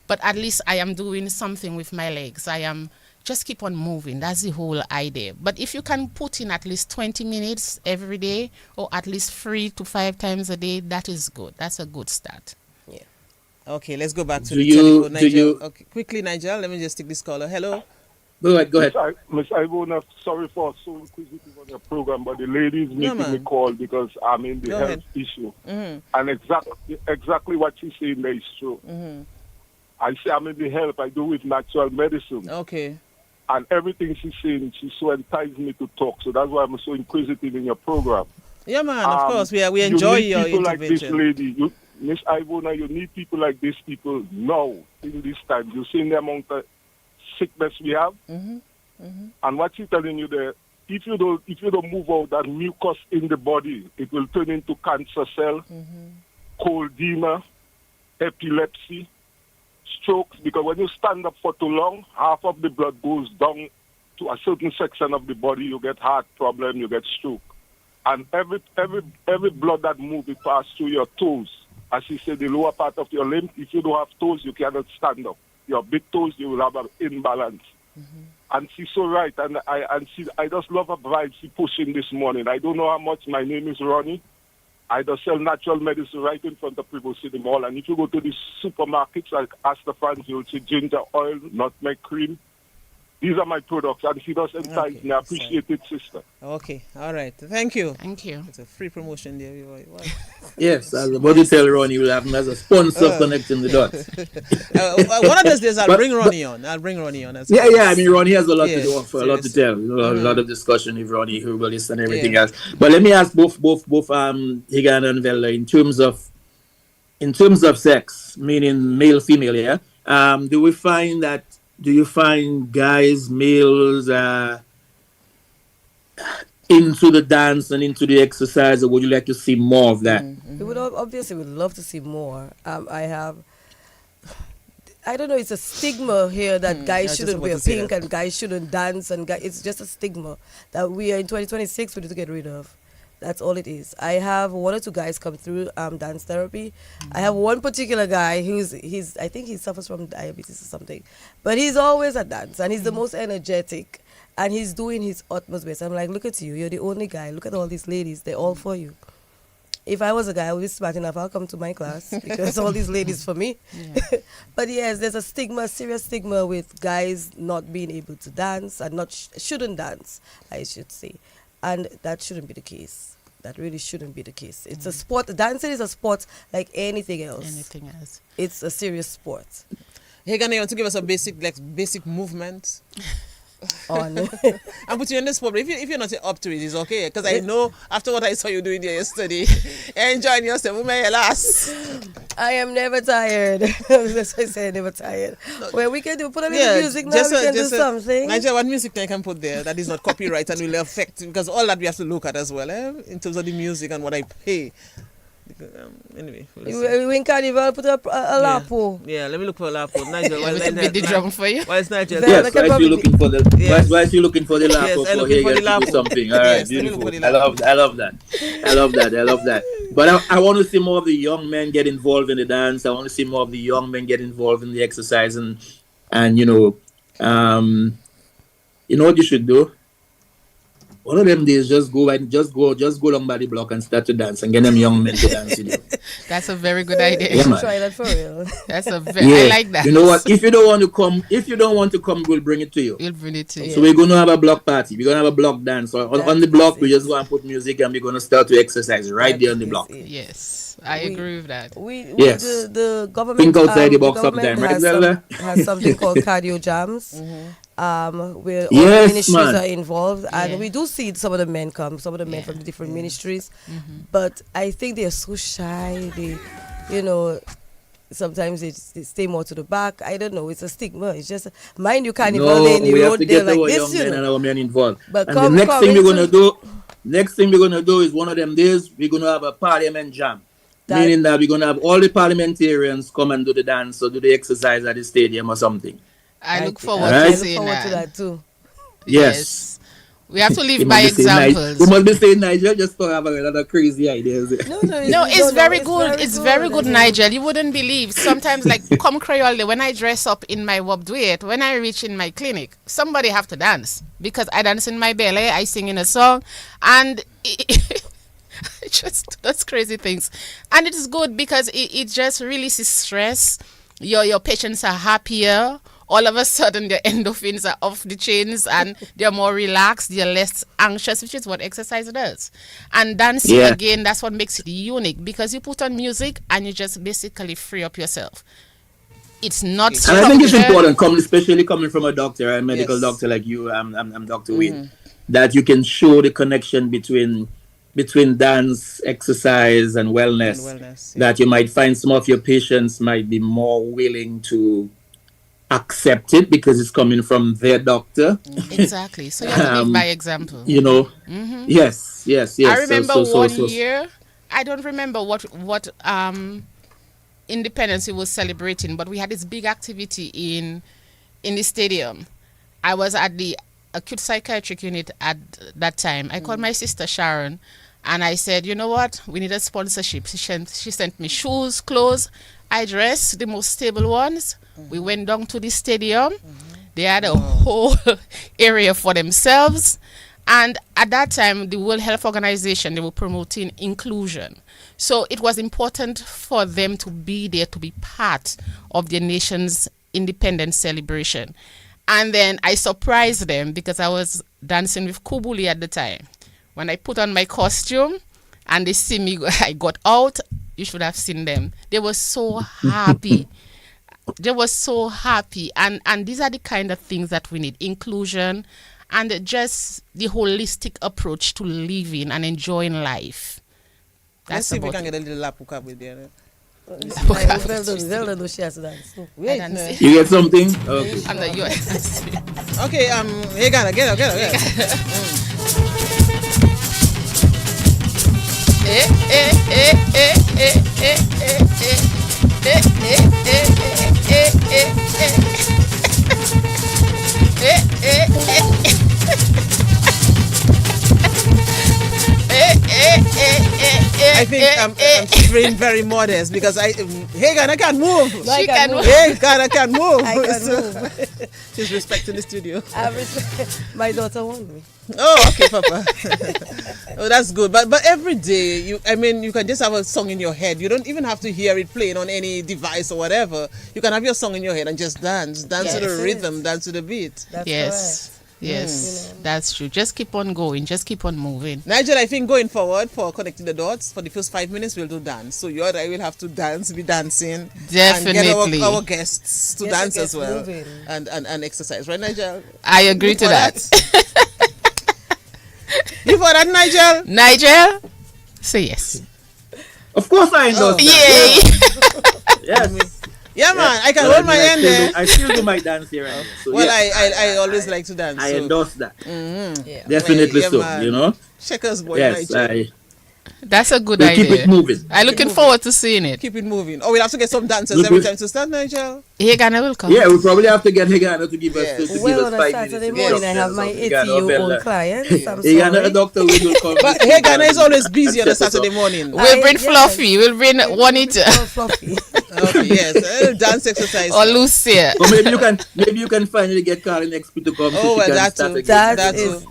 but at least I am doing something with my legs. I am just keep on moving. That's the whole idea. But if you can put in at least 20 minutes every day, or at least 3 to 5 times a day, that is good. That's a good start.
Yeah.
Okay, let's go back to the telephone. Nigel. Okay, quickly, Nigel, let me just take this caller. Hello?
Go ahead.
Miss Ivona, sorry for so inquisitive on your program, but the lady is making me call because I'm in the health issue. And exactly what she's saying there is true. I say I'm in the health, I do with natural medicine.
Okay.
And everything she's saying, she so enticed me to talk. So that's why I'm so inquisitive in your program.
Yeah, man, of course. We enjoy your
people
intervention.
Like this lady. Miss Ivona, you need people like these people now, in this time. You see the amount of sickness we have. And what she's telling you there, if you don't move out that mucus in the body, it will turn into cancer cell, cold edema, epilepsy, strokes, because when you stand up for too long, half of the blood goes down to a certain section of the body. You get heart problem, you get stroke. And every blood that moves, it passes through your toes. As she said, the lower part of your limb, if you don't have toes, you cannot stand up. Your big toes, you will have an imbalance. And she's so right. And I just love her vibe she pushing this morning. I don't know how much. My name is Ronnie. I just sell natural medicine right in front of People City Mall. And if you go to the supermarkets like Astafans, you'll see ginger oil, nutmeg cream. These are my products, and she does entice me. I appreciate it, sister.
Okay, all right. Thank you.
Thank you.
It's a free promotion there.
Yes, as the body tell Ronnie, will have him as a sponsor connecting the dots.
One of those days, I'll bring Ronnie on. As
I mean, Ronnie has a lot to do, a lot to tell. A lot of discussion with Ronnie, herbalist, and everything else. But let me ask both Higan and Vella, in terms of sex, meaning male, female, do you find guys, males, into the dance and into the exercise, or would you like to see more of that?
We would obviously would love to see more. I don't know, it's a stigma here that guys shouldn't wear pink and guys shouldn't dance, and it's just a stigma that we are in 2026 we need to get rid of. That's all it is. I have one or two guys come through dance therapy. I have one particular guy I think he suffers from diabetes or something, but he's always at dance and he's the most energetic and he's doing his utmost best. I'm like, look at you, you're the only guy. Look at all these ladies, they're all for you. If I was a guy, I would be smart enough, I'll come to my class because all these ladies for me. Yeah. But yes, there's a stigma, serious stigma with guys not being able to dance and shouldn't dance, I should say. And that shouldn't be the case. That really shouldn't be the case. It's a sport. Dancing is a sport like anything else. It's a serious sport.
Hey, Ghana, you want to give us a basic movement?
On.
I'm putting you on the spot, but if you're not up to it, it's okay. Because I know after what I saw you doing there yesterday, you're enjoying yourself.
I am never tired. That's why I say never tired. Well, we can put a little music now. We can do something.
Nigel, what music I can put there that is not copyright and will affect, because all that we have to look at as well, in terms of the music and what I pay. Anyway,
we in Carnival put up a lapo.
Yeah, let me look for a lapo. Nigel,
we can beat the drum for you.
Why is Nigel?
Yes, why is you looking for the? Yes. Why is you looking for the lapo?
Yes, I'm looking for the lapo.
Do something. All right, beautiful. I love that. But I want to see more of the young men get involved in the dance. I want to see more of the young men get involved in the exercise, and you know what you should do. One of them days, just go along by the block and start to dance and get them young men to dance with you.
That's a very good idea.
Yeah, try that for real.
I like that.
You know what? If you don't want to come, we'll bring it to you.
We'll bring it to you.
So we're going to have a block party. We're going to have a block dance. So on the block, we just go and put music and we're going to start to exercise right there on the block.
Yes, I agree with that.
Yes.
The government.
Think outside the box sometime, right?
Has something called cardio jams. Where all ministries are involved, and we do see some of the men come, some of the men from the different ministries, but I think they are so shy. They, sometimes they stay more to the back. I don't know. It's a stigma. It's just mind you, Carnival in the road there like this,
young men and our men involved.
But
and the next thing we're gonna do is one of them days we're gonna have a parliament jam. Meaning that we're gonna have all the parliamentarians come and do the dance or do the exercise at the stadium or something.
I look forward to
that too.
Yes.
We have to live by examples.
We must be saying Nigel just to have a lot of crazy ideas.
No, it's very good. It's very good, Nigel. You wouldn't believe. Sometimes, like, come Creole, when I dress up in my wob duet, when I reach in my clinic, somebody have to dance. Because I dance in my belly, I sing in a song, and just those crazy things. And it is good because it just releases stress. Your patients are happier. All of a sudden, their endorphins are off the chains and they're more relaxed, they're less anxious, which is what exercise does. And dancing, again, that's what makes it unique, because you put on music and you just basically free up yourself. It's not
structured. And I think it's important, especially coming from a doctor, a medical doctor like you, I'm Dr. Wayne, that you can show the connection between dance, exercise, and wellness. That you might find some of your patients might be more willing to accept it because it's coming from their doctor.
Exactly. So you have to live by example.
Yes.
I remember one year, I don't remember what independence we was celebrating, but we had this big activity in the stadium. I was at the acute psychiatric unit at that time. I called my sister Sharon and I said, you know what, we need a sponsorship. She sent me shoes, clothes. I dressed the most stable ones. We went down to the stadium. They had a whole area for themselves. And at that time, the World Health Organization, they were promoting inclusion. So it was important for them to be there, to be part of their nation's independence celebration. And then I surprised them because I was dancing with Kubuli at the time. When I put on my costume and they see me, I got out. You should have seen them. They were so happy. They were so happy. And these are the kind of things that we need. Inclusion and just the holistic approach to living and enjoying life.
Let's see if we can get a little lapuka with there.
You get something? Okay.
I'm the US.
Okay, hey, get. I think I'm being very modest because Hagan, I can't move.
No, I can move.
Hagan, I can't move.
I can move.
She's respecting the studio.
My daughter won't me.
Oh, okay, Papa. Oh, that's good. But every day, you can just have a song in your head. You don't even have to hear it playing on any device or whatever. You can have your song in your head and just dance to the rhythm, dance to the beat.
That's
Yes.
correct.
Yes, that's true. Just keep on going. Just keep on moving.
Nigel, I think going forward for Connecting the Dots, for the first 5 minutes, we'll do dance. So you and I will have to dance, be dancing.
Definitely.
And get our guests to
Get
dance
the
as well.
moving.
And exercise. Right, Nigel?
I agree to that.
You for that, Nigel?
Nigel, say yes.
Of course I endorse that.
Yay!
Yes.
Yeah, man. I can hold my hand there.
I still do my dance here. And so,
Well,
yes,
I always like to dance.
I
so.
endorse that.
Yeah.
Definitely
Yeah,
so,
man.
you know?
Checkers, boy,
Yes,
Nigel.
That's a good
we'll
idea.
keep it moving.
I'm looking forward to seeing it.
Keep it moving. Oh, we'll have to get some dancers every time to start, Nigel.
Hegana will come.
Yeah, we'll probably have to get Hegana to give us,
Yes.
to give
Well,
us
on
5
a Saturday
minutes.
morning, I have my 80-year-old client. I'm
Hegana, a
sorry.
doctor will come.
But Hegana is always busy on a Saturday morning.
We'll bring Fluffy. We'll bring Juanita
Oh, Fluffy.
Okay, yes. Dance exercise.
or Lucia.
Or maybe you can finally get Karen XP to come.
Oh,
so she
well,
can
that
start
too.
again.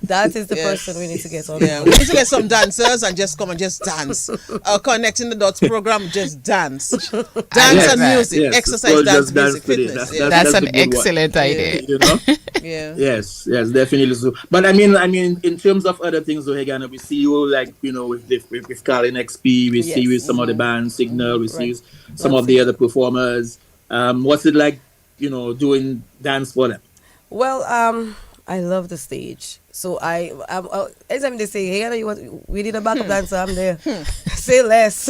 That is the
Yes.
person we need to get on.
Yeah, we need to get some dancers and just come and just dance. Our Connecting the Dots program, just dance. Dance
Yes,
and music.
yes.
Exercise,
Well,
dance,
just dance
music,
with it.
fitness.
That's-
Yeah.
That's
a
an
good one.
excellent idea.
You know?
Yeah.
Yes, definitely so. But I mean, in terms of other things, though, Hegana, we see you like, you know, with Carlin XP, we see you with some of the band Signal, we see you some of the other performers. What's it like, you know, doing dance for them?
Well, I love the stage. So anytime they say, "Hey, we need a backup dancer," I'm there. Say less.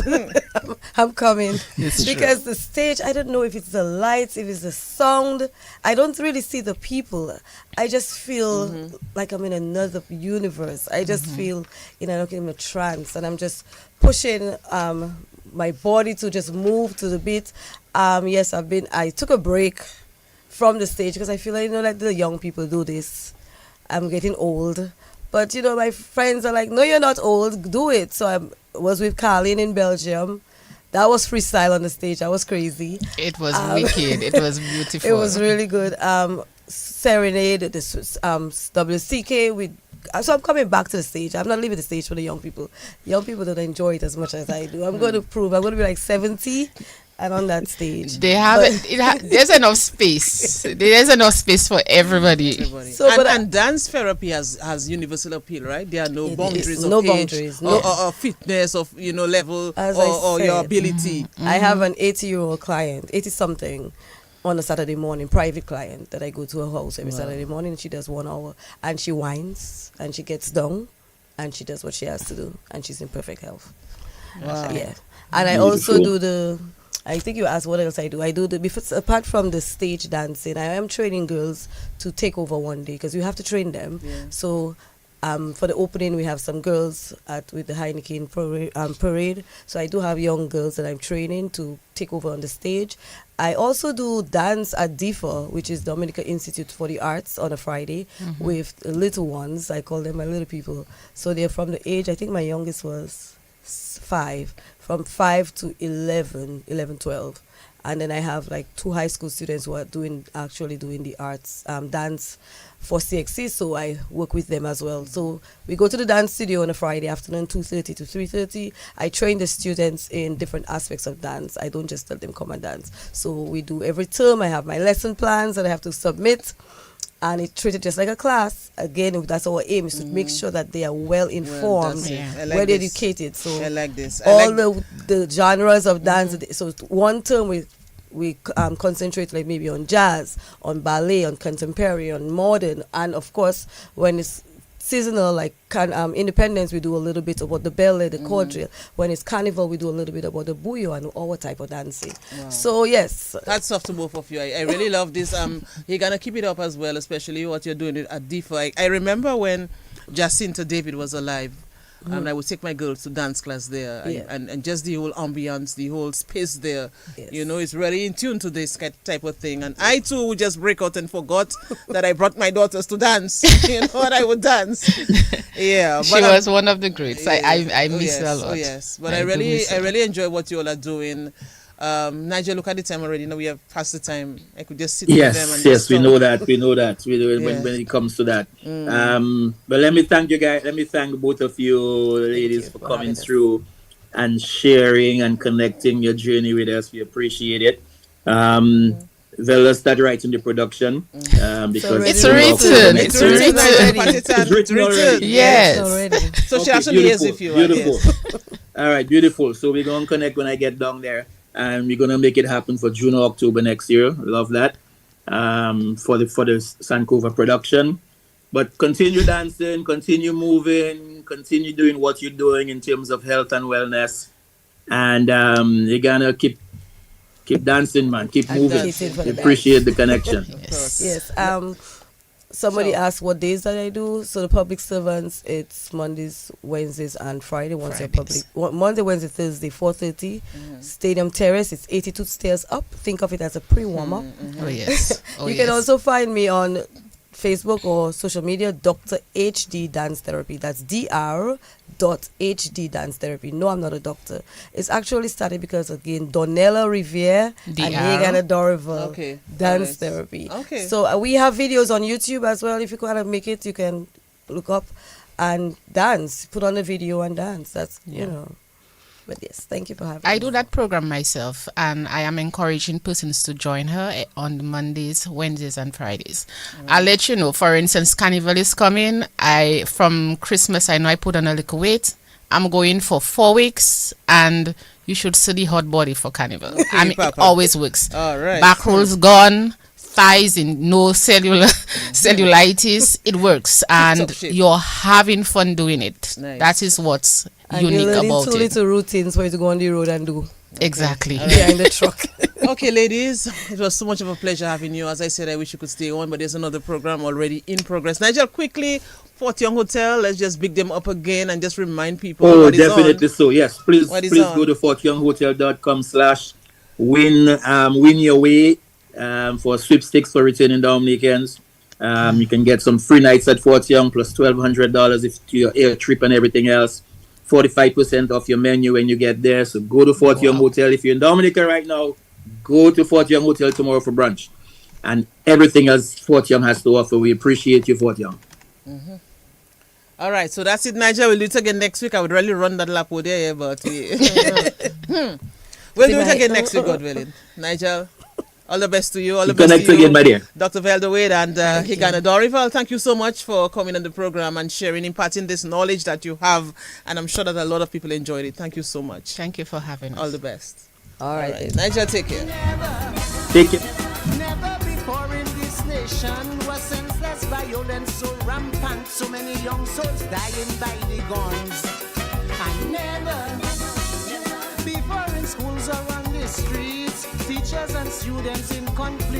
I'm coming. Because the stage, I don't know if it's the lights, if it's the sound. I don't really see the people. I just feel like I'm in another universe. I just feel in a trance, and I'm just pushing my body to just move to the beat. Yes, I took a break from the stage because I feel like, like the young people do this. I'm getting old. But, my friends are like, no, you're not old. Do it. So I was with Carlin in Belgium. That was freestyle on the stage. That was crazy.
It was wicked. It was beautiful.
It was really good. Serenade, this WCK. So I'm coming back to the stage. I'm not leaving the stage for the young people. Young people don't enjoy it as much as I do. I'm going to prove. I'm going to be like 70 and on that stage.
They have there's enough space. There's enough space for everybody.
So, and dance therapy has universal appeal, right? There are no boundaries of age or fitness of level or your ability.
I have an 80-year-old client, 80-something, on a Saturday morning, private client that I go to her house every Saturday morning. She does 1 hour and she whines and she gets down and she does what she has to do and she's in perfect health.
Wow.
Yeah. And I also do I think you asked what else I do. I do apart from the stage dancing, I am training girls to take over one day because you have to train them. Yeah. So for the opening, we have some girls with the Heineken parade. So I do have young girls that I'm training to take over on the stage. I also do dance at DIFA, which is Dominica Institute for the Arts, on a Friday with little ones. I call them my little people. So they're from the age, I think my youngest was 5, from 5 to 11, 12. And then I have like 2 high school students who are actually doing the arts, dance for CXC, so I work with them as well. So we go to the dance studio on a Friday afternoon, 2:30 to 3:30. I train the students in different aspects of dance. I don't just tell them come and dance. So we do every term. I have my lesson plans that I have to submit, and it's treated just like a class. Again, that's our aim, is to make sure that they are well informed, well educated. So
I like this.
All the genres of dance. So one term we concentrate like maybe on jazz, on ballet, on contemporary, on modern, and of course when it's seasonal like Independence, we do a little bit about the ballet, the quadrille. When it's carnival, we do a little bit about the bouillon and our type of dancing. Wow. So yes,
that's off to both of you. I really love this. You're gonna keep it up as well, especially what you're doing at DIFA. I remember when Jacinta David was alive. And I would take my girls to dance class there, and just the whole ambience, the whole space there, is really in tune to this type of thing. And I too would just break out and forgot that I brought my daughters to dance, and I would dance. Yeah,
she was one of the greats. I miss her a lot.
Oh yes, but I really enjoy what you all are doing. Nigel, look at the time already. Now we have passed the time. I could just sit with them and
yes, we know that. When it comes to that. But let me thank you guys. Let me thank both of you ladies for coming through and sharing and connecting your journey with us. We appreciate it. Well, start writing the production because
it's written. It's
written already.
Yes.
So she actually is, if you want.
Beautiful. All right, beautiful. So we're gonna connect when I get down there, and we're gonna make it happen for June or October next year. Love that. For the Sankova production. But continue dancing, continue moving, continue doing what you're doing in terms of health and wellness, and you're gonna keep dancing, man. Keep moving. Appreciate the connection.
Yes. Somebody asked what days that I do. So the public servants, it's Mondays, Wednesdays, and Friday. Monday, Wednesday, Thursday, 4:30. Stadium Terrace. It's 82 stairs up. Think of it as a pre-warm-up.
Oh yes.
You can also find me on Facebook or social media, Dr. HD Dance Therapy. That's Dr.HD Dance Therapy. No, I'm not a doctor. It's actually started because, again, Donella Riviere and Hagana Dorival Dance Therapy.
Okay.
So we have videos on YouTube as well. If you kind of make it, you can look up and dance. Put on a video and dance. That's, But yes, thank you for having me.
I do that program myself, and I am encouraging persons to join her on Mondays, Wednesdays, and Fridays. I'll let you know. For instance, Carnival is coming. From Christmas, I know I put on a little weight. I'm going for 4 weeks, and you should see the hot body for Carnival.
Okay,
it always works.
All right.
Back rolls gone. Thighs in no cellulitis. It works, and you're having fun doing it.
Nice.
That is what's
and
unique
you're
about
two
it.
Little routines for you to go on the road and do.
Exactly.
Behind the truck.
Okay, ladies, it was so much of a pleasure having you. As I said, I wish you could stay on, but there's another program already in progress. Nigel, quickly, Fort Young Hotel, let's just big them up again and just remind people.
Oh, definitely so. Yes, please go to fortyounghotel.com/win your way. For sweepstakes for returning Dominicans. You can get some free nights at Fort Young plus $1,200 if to your air trip and everything else. 45% off your menu when you get there. So go to Fort Young Hotel. If you're in Dominica right now, go to Fort Young Hotel tomorrow for brunch. And everything else Fort Young has to offer. We appreciate you, Fort Young.
All right, so that's it, Nigel. We'll do it again next week. I would really run that lap over there, but we'll do it again next week, God willing. Nigel, all the best to you. All the best to you,
again, my dear.
Dr. Velderwade and Hagana Dorival. Thank you so much for coming on the program and sharing, imparting this knowledge that you have. And I'm sure that a lot of people enjoyed it. Thank you so much.
Thank you for having us.
All the best.
All right.
Nigel, take care.
Take care.
Never before in this nation was senseless violence so rampant. So many young souls dying by the guns. And never before in schools or on the streets, teachers and students in conflict.